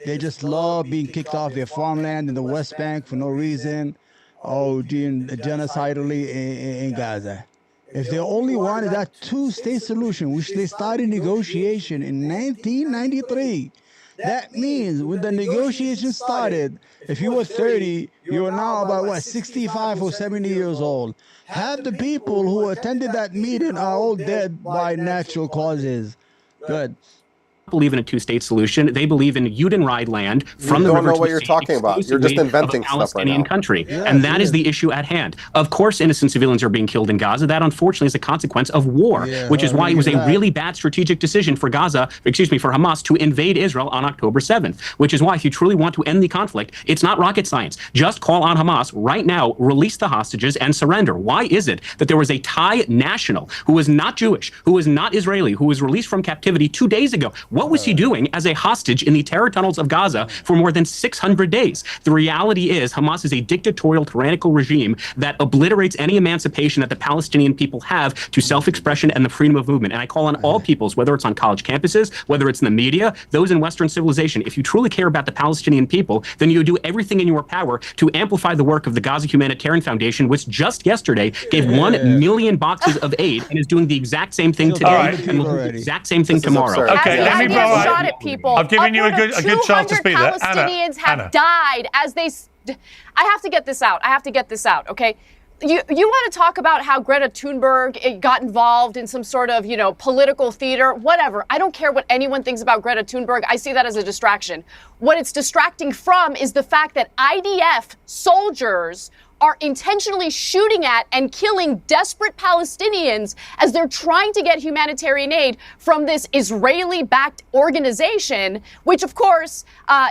They just love being kicked off their farmland in the West Bank for no reason. Genocidally in Gaza. If they only wanted that two-state solution, which they started negotiation in 1993, that means when the negotiation started, if you were 30, you are now about, 65 or 70 years old. Half the people who attended that meeting are all dead by natural causes. Good. Believe in a two-state solution. They believe in Judenreich land from the river. You don't know what you're talking about. You're just inventing stuff right now. Country. Yeah, and that is the issue at hand. Of course, innocent civilians are being killed in Gaza. That, unfortunately, is a consequence of war, which is why it was a really bad strategic decision for Hamas to invade Israel on October 7th, which is why if you truly want to end the conflict, it's not rocket science. Just call on Hamas right now, release the hostages, and surrender. Why is it that there was a Thai national who was not Jewish, who was not Israeli, who was released from captivity 2 days ago? What was he doing as a hostage in the terror tunnels of Gaza for more than 600 days? The reality is Hamas is a dictatorial, tyrannical regime that obliterates any emancipation that the Palestinian people have to self-expression and the freedom of movement. And I call on all peoples, whether it's on college campuses, whether it's in the media, those in Western civilization, if you truly care about the Palestinian people, then you do everything in your power to amplify the work of the Gaza Humanitarian Foundation, which just yesterday gave 1 million boxes of aid and is doing the exact same thing today and will do the exact same thing tomorrow. Okay, let me shot at people. I've given you a good chance to speak there. Palestinians have died as they. I have to get this out. Okay. You want to talk about how Greta Thunberg got involved in some sort of, political theater, whatever. I don't care what anyone thinks about Greta Thunberg. I see that as a distraction. What it's distracting from is the fact that IDF soldiers are intentionally shooting at and killing desperate Palestinians as they're trying to get humanitarian aid from this Israeli-backed organization, which, of course,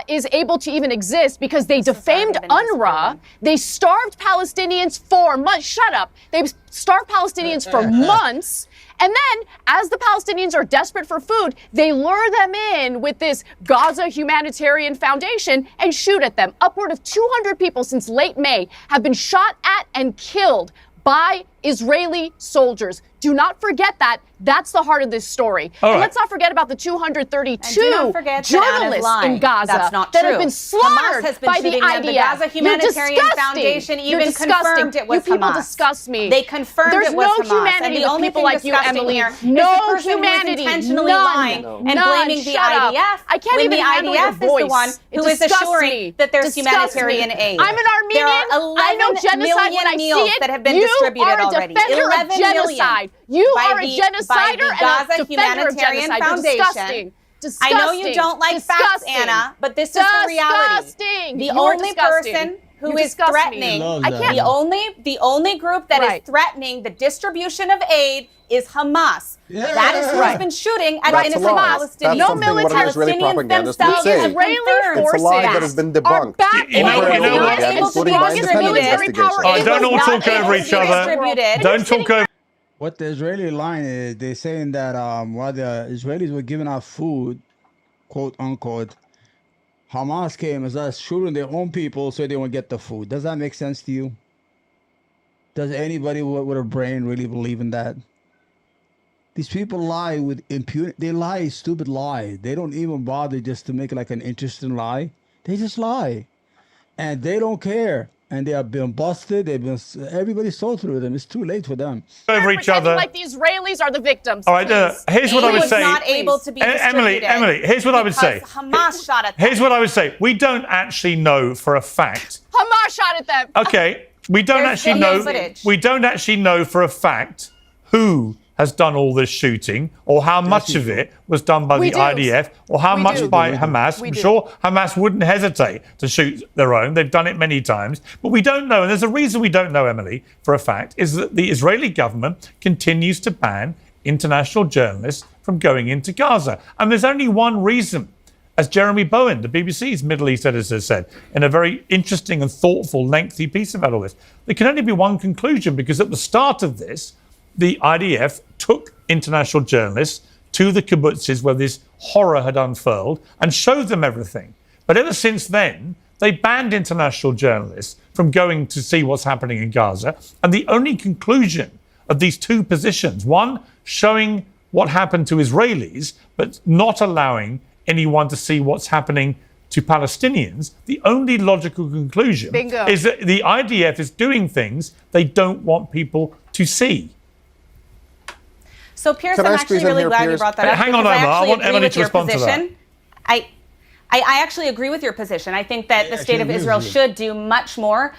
is able to even exist because they defamed UNRWA. They starved Palestinians for months. Shut up. They starved Palestinians for months. And then, as the Palestinians are desperate for food, they lure them in with this Gaza Humanitarian Foundation and shoot at them. Upward of 200 people since late May have been shot at and killed by Israeli soldiers. Do not forget that. That's the heart of this story. And let's not forget about the 232 journalists in Gaza that have been slaughtered by the IDF. The Gaza Humanitarian Foundation even confirmed it was Hamas. You people disgust me. They confirmed it was Hamas. There's no humanity with people like you, Emily. No humanity. Intentionally lying and blaming the IDF. I can't even handle your voice. The IDF is the one who is assuring that there's humanitarian aid. I'm an Armenian. I know genocide when I see it. That have been distributed already. 11 million. You are a genocider and a defender of genocide. Foundation. Disgusting. I know you don't like facts, Anna, but this is the reality. The only person who is threatening, the only group that is threatening the distribution of aid is Hamas. Yeah. That is who has been shooting at innocent Palestinians. No military Palestinians themselves. Israeli forces. It's a lie that has been debunked. Don't all talk over each other. Don't talk over. What the Israeli line is, they're saying that while the Israelis were giving out food, quote unquote, Hamas came as us shooting their own people so they won't get the food. Does that make sense to you? Does anybody with a brain really believe in that? These people lie with impunity. They lie stupid lies. They don't even bother just to make like an interesting lie. They just lie. And they don't care. And they have been busted. Everybody saw through them. It's too late for them. Over each other. Like the Israelis are the victims. All right, here's what I would say. Not able to be Emily, here's what I would say. Hamas shot at them. Here's what I would say. We don't actually know for a fact. Hamas shot at them. Okay, we don't actually know. We don't actually know for a fact who has done all this shooting, or how much of it was done by the IDF, or how much by Hamas. I'm sure Hamas wouldn't hesitate to shoot their own. They've done it many times. But we don't know, and there's a reason we don't know, Emily, for a fact, is that the Israeli government continues to ban international journalists from going into Gaza. And there's only one reason. As Jeremy Bowen, the BBC's Middle East editor, said in a very interesting and thoughtful, lengthy piece about all this, there can only be one conclusion, because at the start of this, the IDF took international journalists to the kibbutzes where this horror had unfurled and showed them everything. But ever since then, they banned international journalists from going to see what's happening in Gaza. And the only conclusion of these two positions, one showing what happened to Israelis, but not allowing anyone to see what's happening to Palestinians, the only logical conclusion is that the IDF is doing things they don't want people to see. So, Piers, I'm actually really glad you brought that up. Hang on, Emma. I want Emily to respond to that. I actually agree with your position. I think that the state of Israel should do much more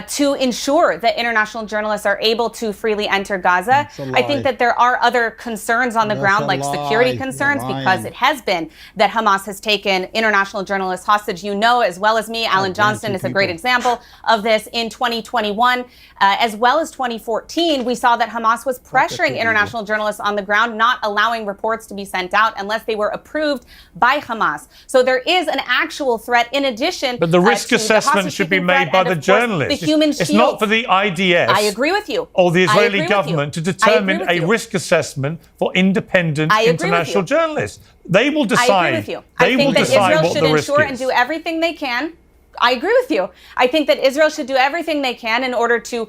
to ensure that international journalists are able to freely enter Gaza. I think that there are other concerns on the ground, like security concerns, because it has been that Hamas has taken international journalists hostage. You know, as well as me, Alan Johnston is a great example of this. In 2021, as well as 2014, we saw that Hamas was pressuring international journalists on the ground, not allowing reports to be sent out unless they were approved by Hamas. So there is an actual threat in addition. But the risk assessment should be made by the journalists. It's not for the IDF. I agree with you. Or the Israeli government to determine a risk assessment for independent international journalists. They will decide. I agree with you. I think that Israel should ensure and do everything they can. I agree with you. I think that Israel should do everything they can in order to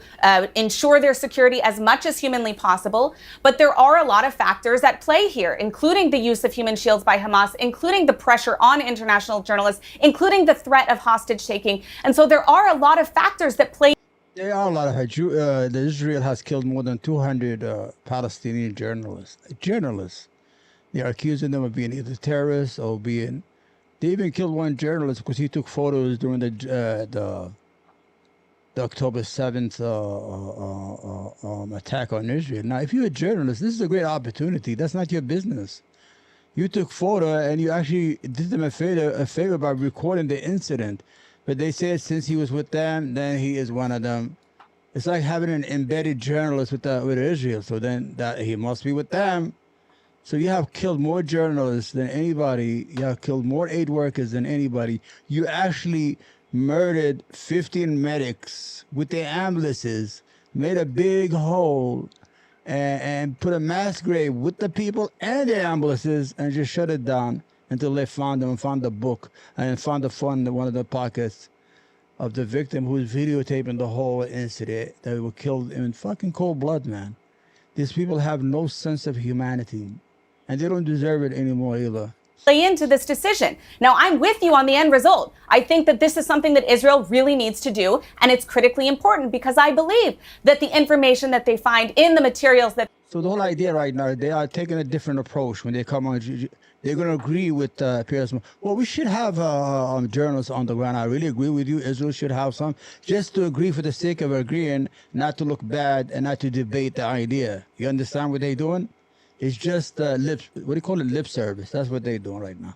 ensure their security as much as humanly possible. But there are a lot of factors at play here, including the use of human shields by Hamas, including the pressure on international journalists, including the threat of hostage taking. And so there are a lot of factors that play. There are a lot of Israel has killed more than 200 Palestinian journalists. They are accusing them of being either terrorists or being. They even killed one journalist because he took photos during the October 7th attack on Israel. Now, if you're a journalist, this is a great opportunity. That's not your business. You took photo and you actually did them a favor by recording the incident. But they said since he was with them, then he is one of them. It's like having an embedded journalist with Israel. So then that he must be with them. So you have killed more journalists than anybody. You have killed more aid workers than anybody. You actually murdered 15 medics with their ambulances, made a big hole, and put a mass grave with the people and their ambulances, and just shut it down until they found them and found the book and found the phone in one of the pockets. of the victim who's videotaping the whole incident that were killed in fucking cold blood, man. These people have no sense of humanity, and they don't deserve it anymore either. Play into this decision. Now, I'm with you on the end result. I think that this is something that Israel really needs to do, and it's critically important because I believe that the information that they find in the materials that... So the whole idea right now, they are taking a different approach when they come on. They're going to agree with piers. Well, we should have journalists on the ground. I really agree with you. Israel should have some, just to agree for the sake of agreeing, not to look bad and not to debate the idea. You understand what they're doing? It's just lip service. That's what they're doing right now.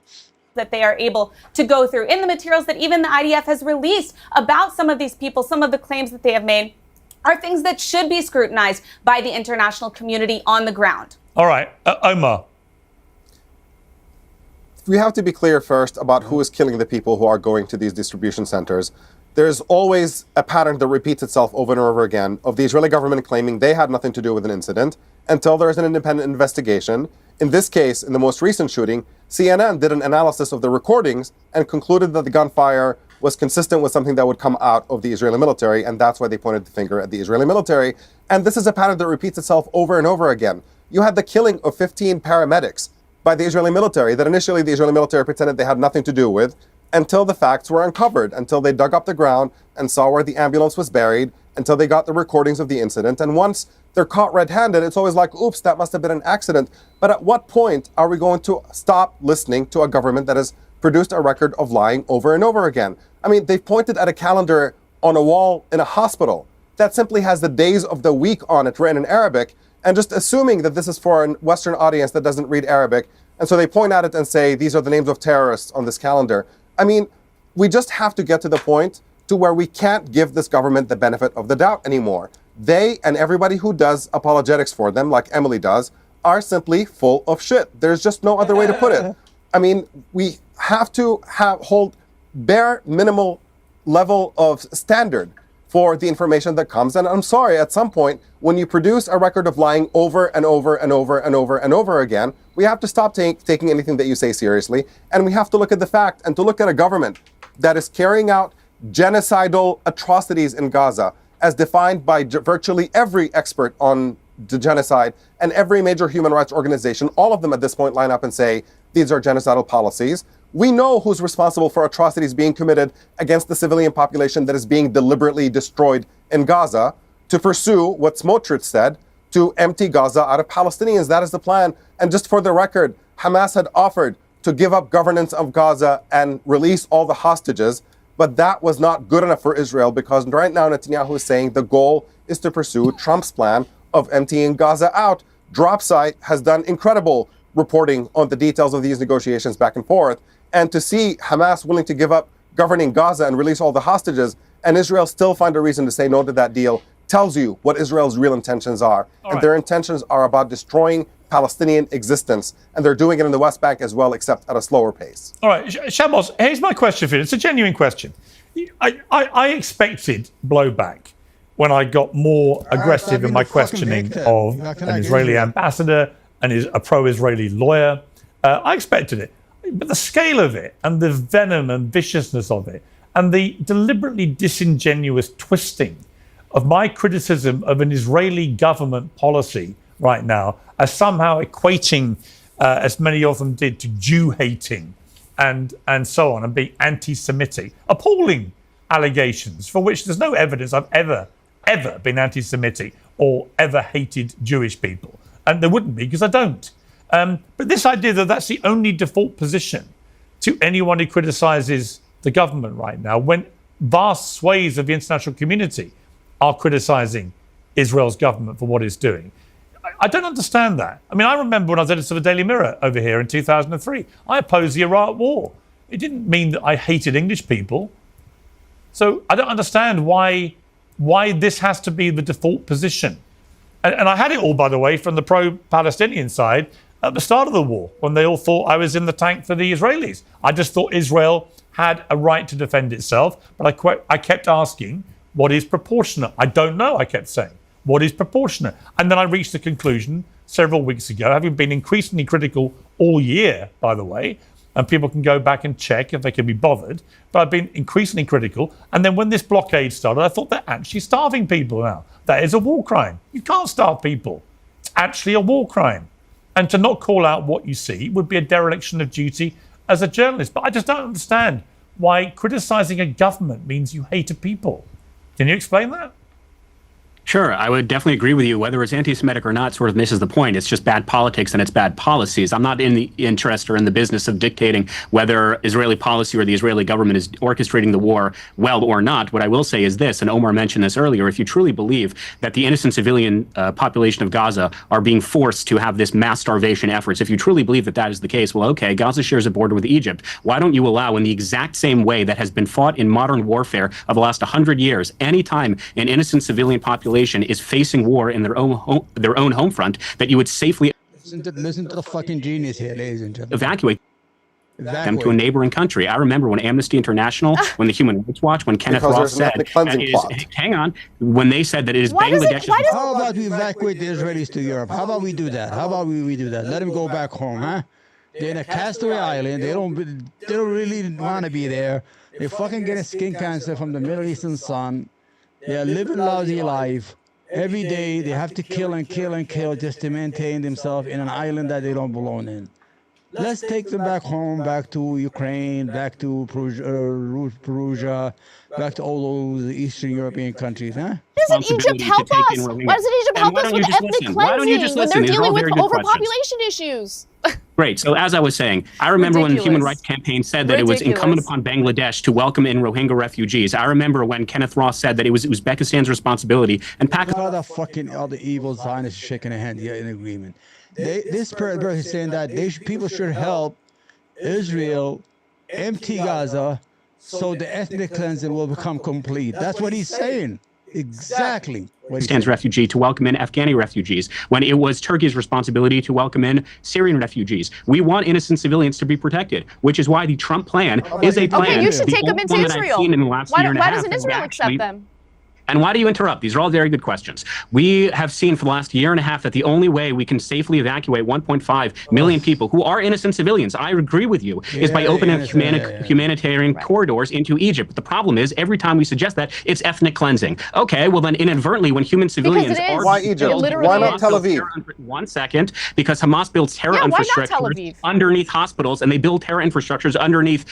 That they are able to go through in the materials that even the IDF has released about some of these people, some of the claims that they have made are things that should be scrutinized by the international community on the ground. All right, Omar. We have to be clear first about who is killing the people who are going to these distribution centers. There's always a pattern that repeats itself over and over again of the Israeli government claiming they had nothing to do with an incident until there's an independent investigation. In this case, in the most recent shooting, CNN did an analysis of the recordings and concluded that the gunfire was consistent with something that would come out of the Israeli military, and that's why they pointed the finger at the Israeli military. And this is a pattern that repeats itself over and over again. You had the killing of 15 paramedics by the Israeli military that initially the Israeli military pretended they had nothing to do with, until the facts were uncovered, until they dug up the ground and saw where the ambulance was buried, until they got the recordings of the incident. And once they're caught red-handed, it's always like, oops, that must have been an accident. But at what point are we going to stop listening to a government that has produced a record of lying over and over again? I mean, they've pointed at a calendar on a wall in a hospital that simply has the days of the week on it written in Arabic, and just assuming that this is for a Western audience that doesn't read Arabic. And so they point at it and say, these are the names of terrorists on this calendar. I mean, we just have to get to the point to where we can't give this government the benefit of the doubt anymore. They and everybody who does apologetics for them, like Emily does, are simply full of shit. There's just no other way to put it. I mean, we have to hold bare minimal level of standard for the information that comes. And I'm sorry, at some point, when you produce a record of lying over and over and over and over and over again, we have to stop taking anything that you say seriously. And we have to look at the fact and to look at a government that is carrying out genocidal atrocities in Gaza, as defined by virtually every expert on the genocide and every major human rights organization. All of them at this point line up and say, these are genocidal policies. We know who's responsible for atrocities being committed against the civilian population that is being deliberately destroyed in Gaza, to pursue what Smotrich said, to empty Gaza out of Palestinians. That is the plan. And just for the record, Hamas had offered to give up governance of Gaza and release all the hostages, but that was not good enough for Israel, because right now Netanyahu is saying the goal is to pursue Trump's plan of emptying Gaza out. Dropsite has done incredible reporting on the details of these negotiations back and forth. And to see Hamas willing to give up governing Gaza and release all the hostages, and Israel still find a reason to say no to that deal, tells you what Israel's real intentions are. Their intentions are about destroying Palestinian existence. And they're doing it in the West Bank as well, except at a slower pace. All right, Shamos, here's my question for you. It's a genuine question. I expected blowback when I got more aggressive in my questioning of an Israeli ambassador and a pro-Israeli lawyer. I expected it. But the scale of it and the venom and viciousness of it and the deliberately disingenuous twisting of my criticism of an Israeli government policy right now as somehow equating, as many of them did, to Jew-hating and so on, and being anti-Semitic. Appalling allegations for which there's no evidence I've ever been anti-Semitic or ever hated Jewish people. And there wouldn't be, because I don't. But this idea that that's the only default position to anyone who criticizes the government right now, when vast swathes of the international community are criticizing Israel's government for what it's doing. I don't understand that. I mean, I remember when I was editor of the Daily Mirror over here in 2003, I opposed the Iraq War. It didn't mean that I hated English people. So I don't understand why this has to be the default position. And I had it all, by the way, from the pro-Palestinian side at the start of the war, when they all thought I was in the tank for the Israelis. I just thought Israel had a right to defend itself, but I kept asking, what is proportionate? I don't know, I kept saying. What is proportionate? And then I reached the conclusion several weeks ago, having been increasingly critical all year, by the way, and people can go back and check if they can be bothered. But I've been increasingly critical. And then when this blockade started, I thought they're actually starving people now. That is a war crime. You can't starve people. It's actually a war crime. And to not call out what you see would be a dereliction of duty as a journalist. But I just don't understand why criticizing a government means you hate a people. Can you explain that? Sure, I would definitely agree with you. Whether it's anti-Semitic or not sort of misses the point. It's just bad politics and it's bad policies. I'm not in the interest or in the business of dictating whether Israeli policy or the Israeli government is orchestrating the war well or not. What I will say is this, and Omar mentioned this earlier, if you truly believe that the innocent civilian population of Gaza are being forced to have this mass starvation efforts, if you truly believe that that is the case, well, okay, Gaza shares a border with Egypt. Why don't you allow, in the exact same way that has been fought in modern warfare of the last 100 years, anytime an innocent civilian population is facing war in their own home front, that you would safely listen to the fucking genius here, ladies and gentlemen. Evacuate them to a neighboring country. I remember when Amnesty International, when the Human Rights Watch, when Kenneth Ross said, hang on, when they said that it is Bangladesh. How about we evacuate the Israelis to Europe? How about we do that? How about we do that? Let them go back home, huh? They're in a castaway island. They don't really want to be there. They're fucking getting skin cancer from the Middle Eastern sun. They're living lousy life. Every day they have to kill and kill and kill just to maintain themselves in an island that they don't belong in. Let's take them back home, back to Ukraine, back to Perugia, back to all those Eastern European countries, huh? Doesn't Egypt help us? Why doesn't Egypt help us with ethnic cleansing when they're dealing with overpopulation issues? Great. So as I was saying, I remember when the Human Rights Campaign said that it was incumbent upon Bangladesh to welcome in Rohingya refugees. I remember when Kenneth Ross said that it was Uzbekistan's responsibility and Pakistan. All the evil Zionists shaking their hand here in agreement. This person is saying that people should help Israel empty Gaza so the ethnic cleansing will become complete. That's what he's saying. Exactly. Pakistan's refugee to welcome in Afghani refugees, when it was Turkey's responsibility to welcome in Syrian refugees. We want innocent civilians to be protected, which is why the Trump plan is a plan. Okay, you should take them into Israel. Why doesn't Israel accept them? And why do you interrupt? These are all very good questions. We have seen for the last year and a half that the only way we can safely evacuate 1.5 million people who are innocent civilians, I agree with you, is by opening humanitarian corridors into Egypt. But the problem is, every time we suggest that, it's ethnic cleansing. Okay, well then inadvertently, when human civilians are... Why Egypt? Why not Tel Aviv? 1 second, because Hamas builds terror infrastructure underneath hospitals, and they build terror infrastructures underneath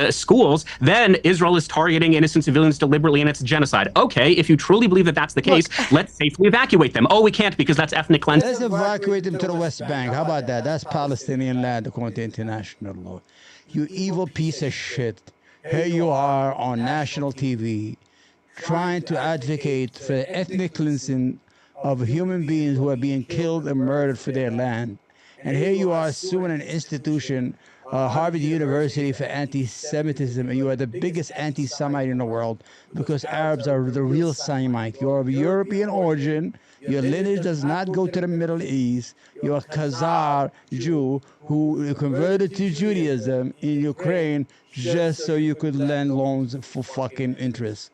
schools, then Israel is targeting innocent civilians deliberately, and it's a genocide. Okay, if you truly believe that that's the case, let's safely evacuate them. Oh, we can't because that's ethnic cleansing. Let's evacuate them to the West Bank. How about that? That's Palestinian land according to international law. You evil piece of shit. Here you are on national TV trying to advocate for ethnic cleansing of human beings who are being killed and murdered for their land. And here you are suing an institution, Harvard University, for anti-Semitism, and you are the biggest anti-Semite in the world because Arabs are the real Semite. You're of European origin. Your lineage does not go to the Middle East. You're a Khazar Jew who converted to Judaism in Ukraine just so you could lend loans for fucking interest.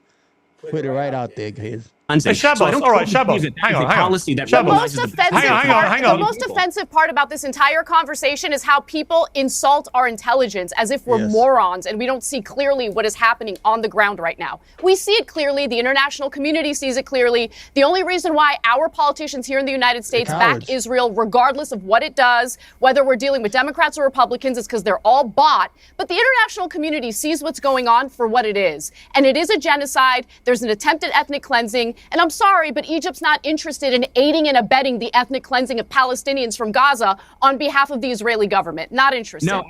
Put it right out there, guys. Shabbos, all right, Shabbos. Hang on. The most offensive part about this entire conversation is how people insult our intelligence as if we're morons and we don't see clearly what is happening on the ground right now. We see it clearly. The international community sees it clearly. The only reason why our politicians here in the United States back Israel, regardless of what it does, whether we're dealing with Democrats or Republicans, is because they're all bought. But the international community sees what's going on for what it is. And it is a genocide. There's an attempted ethnic cleansing. And I'm sorry, but Egypt's not interested in aiding and abetting the ethnic cleansing of Palestinians from Gaza on behalf of the Israeli government. Not interested. No,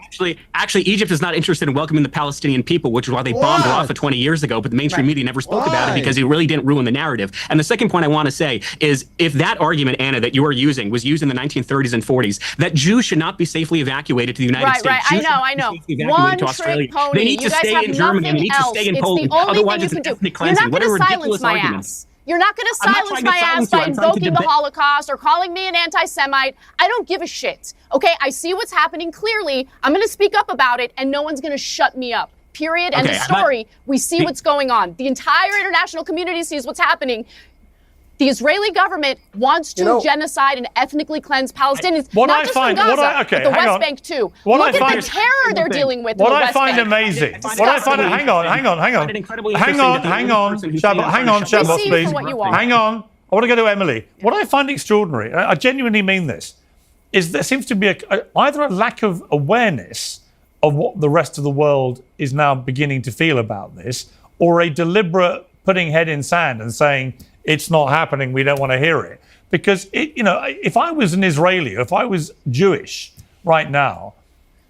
actually, Egypt is not interested in welcoming the Palestinian people, which is why they bombed Rafah 20 years ago, but the mainstream media never spoke about it because it really didn't ruin the narrative. And the second point I want to say is, if that argument, Anna, that you are using was used in the 1930s and 40s, that Jews should not be safely evacuated to the United States. I know. One trick pony. They need to stay in Germany. They need to stay in Poland. Otherwise, it's an ethnic cleansing. You're not going to silence my ass. You're not going to silence my ass by invoking the Holocaust or calling me an anti-Semite. I don't give a shit. Okay, I see what's happening clearly. I'm going to speak up about it, and no one's going to shut me up. Period. End of story. We see what's going on. The entire international community sees what's happening. The Israeli government wants to genocide and ethnically cleanse Palestinians, not just in Gaza, but the West Bank too. Look at the terror they're dealing with in the West Bank. What I find amazing, hang on, Shabbos, please. Hang on. I want to go to Emily. What I find extraordinary, I genuinely mean this, is there seems to be either a lack of awareness of what the rest of the world is now beginning to feel about this, or a deliberate putting head in sand and saying, it's not happening, we don't want to hear it. Because, if I was an Israeli, if I was Jewish right now,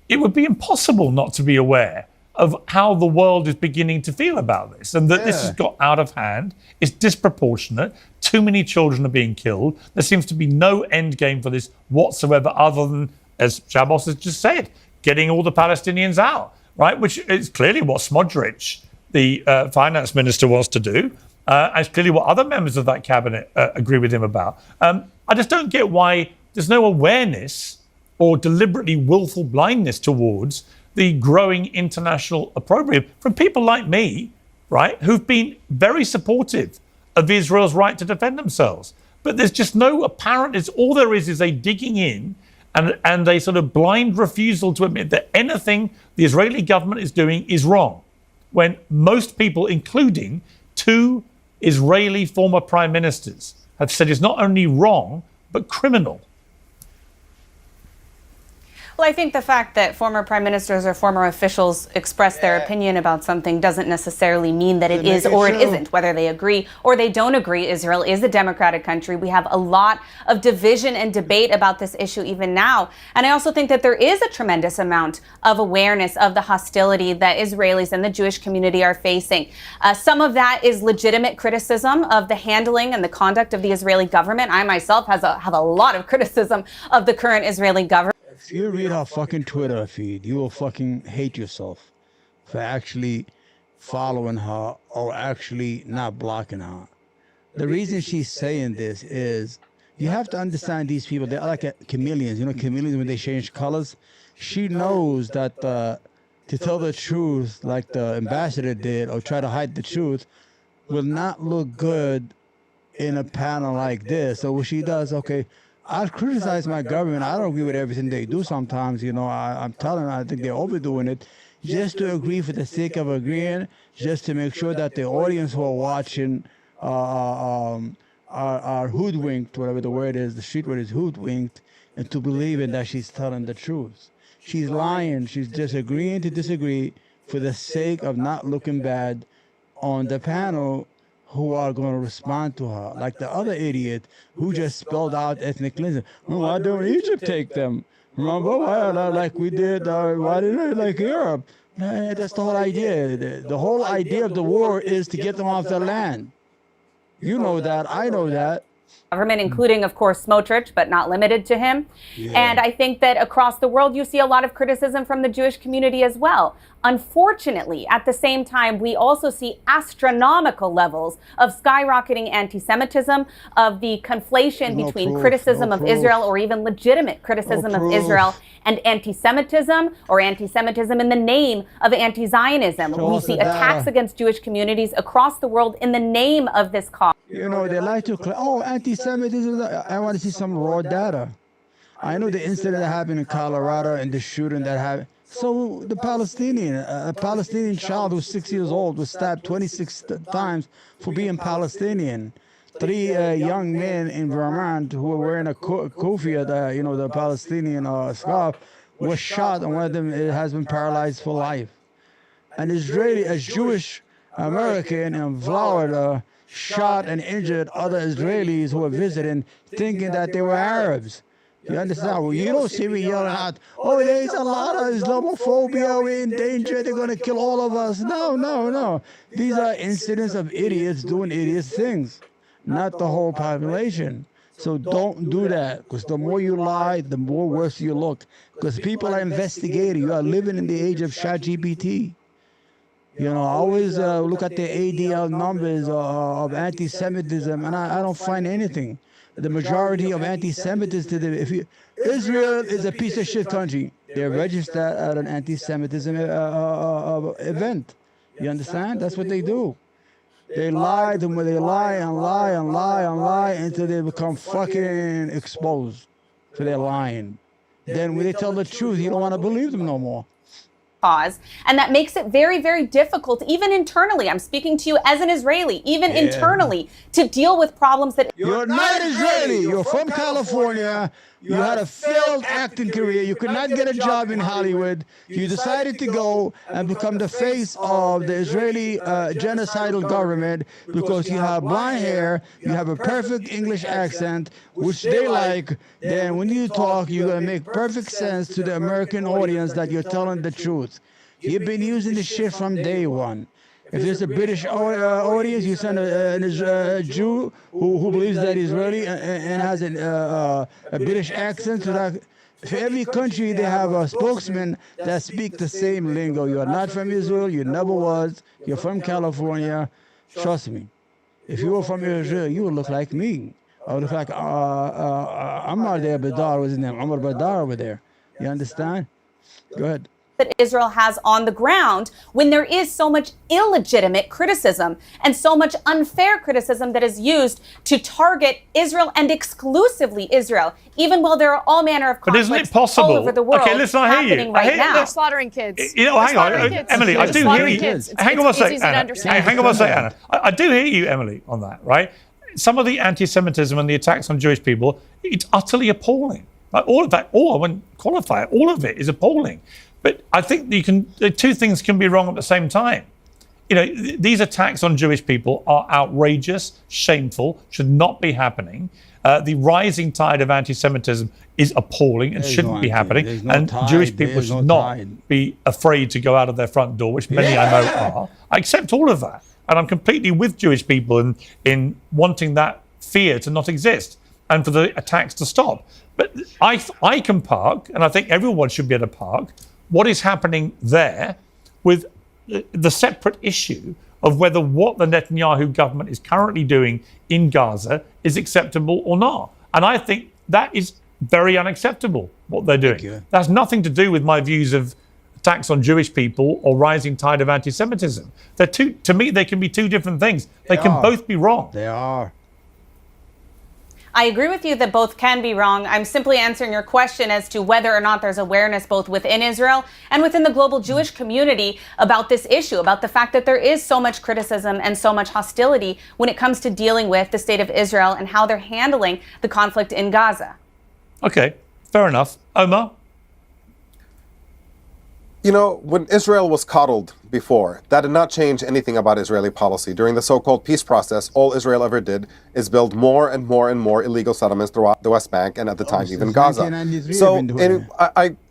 it would be impossible not to be aware of how the world is beginning to feel about this, and that this has got out of hand. It's disproportionate. Too many children are being killed. There seems to be no end game for this whatsoever, other than, as Shabbos has just said, getting all the Palestinians out, right? Which is clearly what Smodrich, the finance minister, wants to do. And it's clearly what other members of that cabinet agree with him about. I just don't get why there's no awareness or deliberately willful blindness towards the growing international opprobrium from people like me, right, who've been very supportive of Israel's right to defend themselves. But there's just no apparent, all there is a digging in and a sort of blind refusal to admit that anything the Israeli government is doing is wrong, when most people, including two Israeli former prime ministers, have said it's not only wrong, but criminal. Well, I think the fact that former prime ministers or former officials express their opinion about something doesn't necessarily mean that it is or it isn't, whether they agree or they don't agree. Israel is a democratic country. We have a lot of division and debate about this issue even now. And I also think that there is a tremendous amount of awareness of the hostility that Israelis and the Jewish community are facing. Some of that is legitimate criticism of the handling and the conduct of the Israeli government. I myself have a lot of criticism of the current Israeli government. If you read her fucking Twitter feed, you will fucking hate yourself for actually following her or actually not blocking her. The reason she's saying this is you have to understand these people. They're like chameleons. You know, chameleons, when they change colors. She knows that to tell the truth, like the ambassador did, or try to hide the truth, will not look good in a panel like this. So what she does, okay, I criticize my government. I don't agree with everything they do sometimes. I'm telling them I think they're overdoing it. Just to agree for the sake of agreeing, just to make sure that the audience who are watching are hoodwinked, whatever the word is, the street word is hoodwinked, and to believe in that she's telling the truth. She's lying. She's just agreeing to disagree for the sake of not looking bad on the panel who are going to respond to her, like the other idiot who just spelled out ethnic cleansing. Well, why don't Egypt take them? Remember, like we did, why didn't they like Europe? That's the whole idea. The whole idea of the war is to get them off their land. You know that, I know that. Government, including, of course, Smotrich, but not limited to him. Yeah. And I think that across the world, you see a lot of criticism from the Jewish community as well. Unfortunately, at the same time, we also see astronomical levels of skyrocketing anti-Semitism, of the conflation between criticism of Israel or even legitimate criticism of Israel and anti-Semitism, or anti-Semitism in the name of anti-Zionism. We see attacks against Jewish communities across the world in the name of this cause. You know, they like to claim, anti-Semitism. I want to see some raw data. I know the incident that happened in Colorado and the shooting that happened. So the a Palestinian child who's 6 years old was stabbed 26 times for being Palestinian. 3 young men in Vermont who were wearing a kufiya, the Palestinian scarf, was shot, and one of them has been paralyzed for life. An Israeli, a Jewish American in Florida, shot and injured other Israelis who were visiting, thinking that they were Arabs. You understand? Well, you don't see me yelling out, oh, there's a lot of Islamophobia, we're in danger, they're going to kill all of us. No. These are incidents of idiots doing idiot things, not the whole population. So don't do that, because the more you lie, the more worse you look. Because people are investigating. You are living in the age of ChatGPT. I always look at the ADL numbers of anti-Semitism, and I don't find anything. The majority of anti-Semitism, Israel is a piece of shit country. They're registered at an anti-Semitism event. You understand? That's what they do. They lie, and when they lie and lie and lie and lie until they become fucking exposed to their lying. Then when they tell the truth, you don't want to believe them no more. Cause, and that makes it very, very difficult, even internally. I'm speaking to you as an Israeli, even internally, to deal with problems that... You're not Israeli. You're from California. You had a failed acting career. You could not get a job in Hollywood. You decided to go and become the face of the Israeli genocidal government because you have blonde hair, you have a perfect English accent, which they like. Then when you talk, you're going to make perfect sense to the American audience that you're telling the truth. You've been using this shit from day one. If there's a British audience, you send a Jew who believes that he's Israeli and has a British accent. So that for every country, they have a spokesman that speaks the same lingo. You are not from Israel. You never was. You're from California. Trust me. If you were from Israel, you would look like me. I would look like Ammar there, Badar was his name. Ammar Badar over there. You understand? Go ahead. That Israel has on the ground when there is so much illegitimate criticism and so much unfair criticism that is used to target Israel and exclusively Israel, even while there are all manner of conflicts but isn't it possible? all over the world okay, listen, I hear you. right now. They're slaughtering kids. You know, hang on, Emily, I do hear you. Hang on a second, Anna. Hang on a second, Anna. I do hear you, Emily, on that, right? Some of the anti-Semitism and the attacks on Jewish people, it's utterly appalling. Like all of that, I wouldn't qualify it. All of it is appalling. But I think the two things can be wrong at the same time. You know, these attacks on Jewish people are outrageous, shameful, should not be happening. The rising tide of anti-Semitism is appalling and shouldn't be happening. And Jewish people should not be afraid to go out of their front door, which many I know are. I accept all of that. And I'm completely with Jewish people in wanting that fear to not exist and for the attacks to stop. But I can park, and I think everyone should be able to park, what is happening there with the separate issue of whether what the Netanyahu government is currently doing in Gaza is acceptable or not. And I think that is very unacceptable, what they're doing. That has nothing to do with my views of attacks on Jewish people or rising tide of anti-Semitism. To me, they can be two different things. They can both be wrong. They are. I agree with you that both can be wrong. I'm simply answering your question as to whether or not there's awareness both within Israel and within the global Jewish community about this issue, about the fact that there is so much criticism and so much hostility when it comes to dealing with the state of Israel and how they're handling the conflict in Gaza. Okay, fair enough. Omar? You know, when Israel was coddled before, that did not change anything about Israeli policy. During the so-called peace process, all Israel ever did is build more and more and more illegal settlements throughout the West Bank and at the time even Gaza. So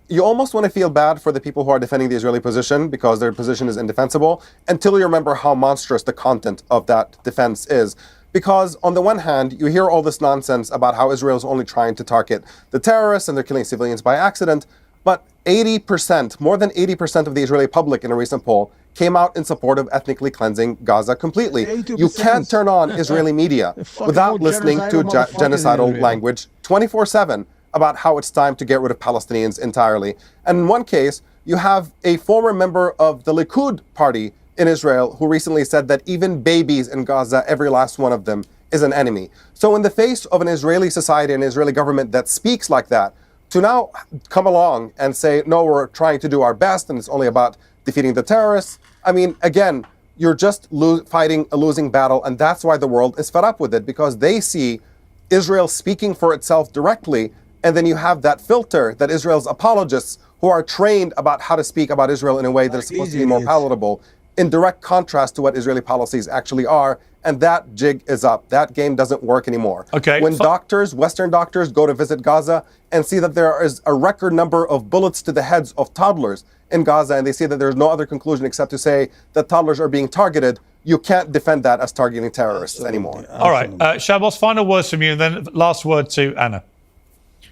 you almost want to feel bad for the people who are defending the Israeli position because their position is indefensible until you remember how monstrous the content of that defense is. Because on the one hand, you hear all this nonsense about how Israel is only trying to target the terrorists and they're killing civilians by accident. But 80%, more than 80% of the Israeli public in a recent poll came out in support of ethnically cleansing Gaza completely. 82%. You can't turn on Israeli media without listening to genocidal language 24/7 about how it's time to get rid of Palestinians entirely. And in one case, you have a former member of the Likud party in Israel who recently said that even babies in Gaza, every last one of them, is an enemy. So in the face of an Israeli society and an Israeli government that speaks like that, to now come along and say, no, we're trying to do our best and it's only about defeating the terrorists. I mean, again, you're just fighting a losing battle, and that's why the world is fed up with it, because they see Israel speaking for itself directly, and then you have that filter that Israel's apologists who are trained about how to speak about Israel in a way that is supposed to be more palatable, in direct contrast to what Israeli policies actually are. And that jig is up. That game doesn't work anymore. Okay. When doctors, Western doctors, go to visit Gaza and see that there is a record number of bullets to the heads of toddlers in Gaza, and they see that there's no other conclusion except to say that toddlers are being targeted, you can't defend that as targeting terrorists anymore. All right. Shabbos, final words from you, and then last word to Anna.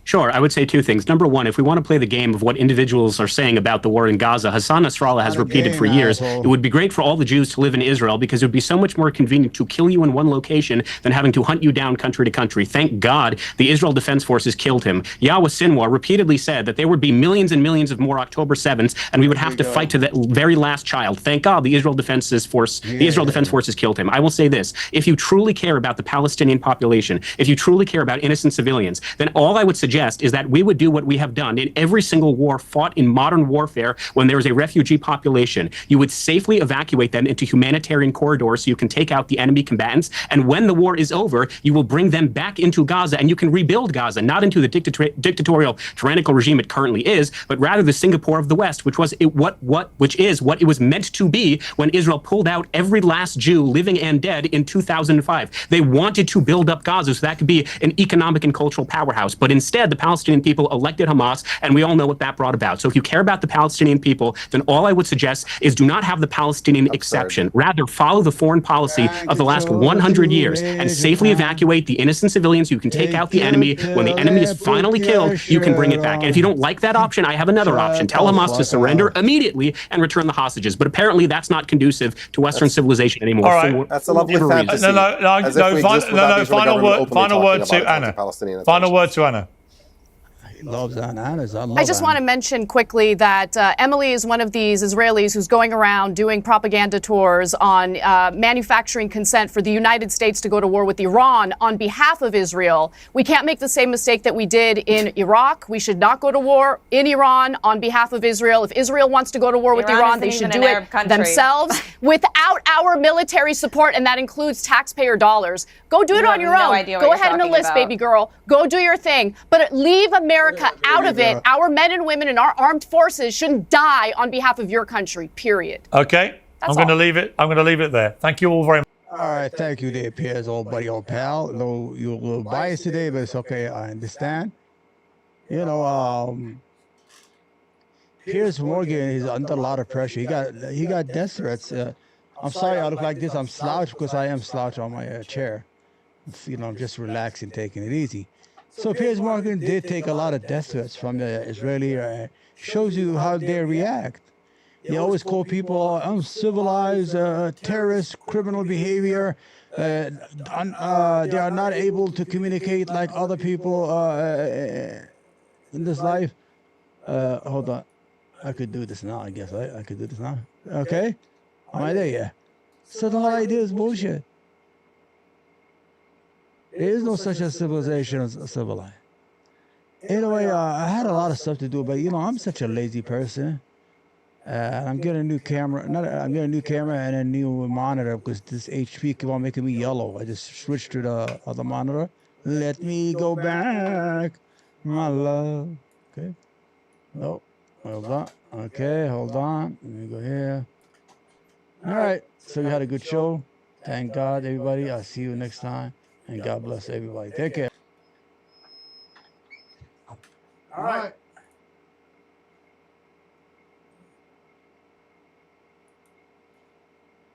Sure. I would say two things. Number one, if we want to play the game of what individuals are saying about the war in Gaza, Hassan Nasrallah has repeated for years, it would be great for all the Jews to live in Israel because it would be so much more convenient to kill you in one location than having to hunt you down country to country. Thank God the Israel Defense Forces killed him. Yahweh Sinwar repeatedly said that there would be millions and millions of more October 7ths, and we would have to fight to the very last child. Thank God the Israel Defense Forces killed him. I will say this. If you truly care about the Palestinian population, if you truly care about innocent civilians, then all I would suggest is that we would do what we have done in every single war fought in modern warfare when there is a refugee population. You would safely evacuate them into humanitarian corridors so you can take out the enemy combatants. And when the war is over, you will bring them back into Gaza and you can rebuild Gaza, not into the dictatorial, tyrannical regime it currently is, but rather the Singapore of the West, which is what it was meant to be when Israel pulled out every last Jew, living and dead, in 2005. They wanted to build up Gaza so that could be an economic and cultural powerhouse. But instead, the Palestinian people elected Hamas, and we all know what that brought about. So if you care about the Palestinian people, then all I would suggest is do not have the Palestinian exception. Rather, follow the foreign policy of the last 100 years and safely evacuate the innocent civilians. You can take out the enemy. When the enemy is finally killed, you can bring it back. And if you don't like that option, I have another option. Tell Hamas to surrender immediately and return the hostages. But apparently that's not conducive to Western civilization anymore. All right. That's a lovely fantasy. Final word to Anna. Final word to Anna. Loves Anna's. I just want to mention quickly that Emily is one of these Israelis who's going around doing propaganda tours on manufacturing consent for the United States to go to war with Iran on behalf of Israel. We can't make the same mistake that we did in Iraq. We should not go to war in Iran on behalf of Israel. If Israel wants to go to war with Iran, they should do it themselves without our military support, and that includes taxpayer dollars. Go do it on your own. Go ahead and enlist, baby girl. Go do your thing. But leave America out of it. Our men and women in our armed forces shouldn't die on behalf of your country, period. Okay. I'm going to leave it. I'm going to leave it there. Thank you all very much. All right. Thank you there, Piers, old buddy, old pal. No, you're a little biased today, but it's okay. I understand. You know, Piers Morgan is under a lot of pressure. He got death threats. I'm sorry I look like this. I'm slouched because I am slouched on my chair. You know, I'm just relaxing, taking it easy. So Piers Morgan did take a lot of death threats from the Israeli. Shows you how they react. They always call people uncivilized, terrorists, criminal behavior. They are not able to communicate like other people in this life. Hold on. I could do this now, I guess. I could do this now. Okay? Am I there? Yeah. So the whole idea is bullshit. There is no such a civilization as a civilized. Anyway, I had a lot of stuff to do, but you know, I'm such a lazy person. I'm getting a new camera. I'm getting a new camera and a new monitor because this HP keep on making me yellow. I just switched to the other monitor. Let me go back, my love. Okay. Nope. Hold on. Okay, hold on. Let me go here. All right. So we had a good show. Thank God, everybody. I'll see you next time. And God bless everybody. Take care. All right.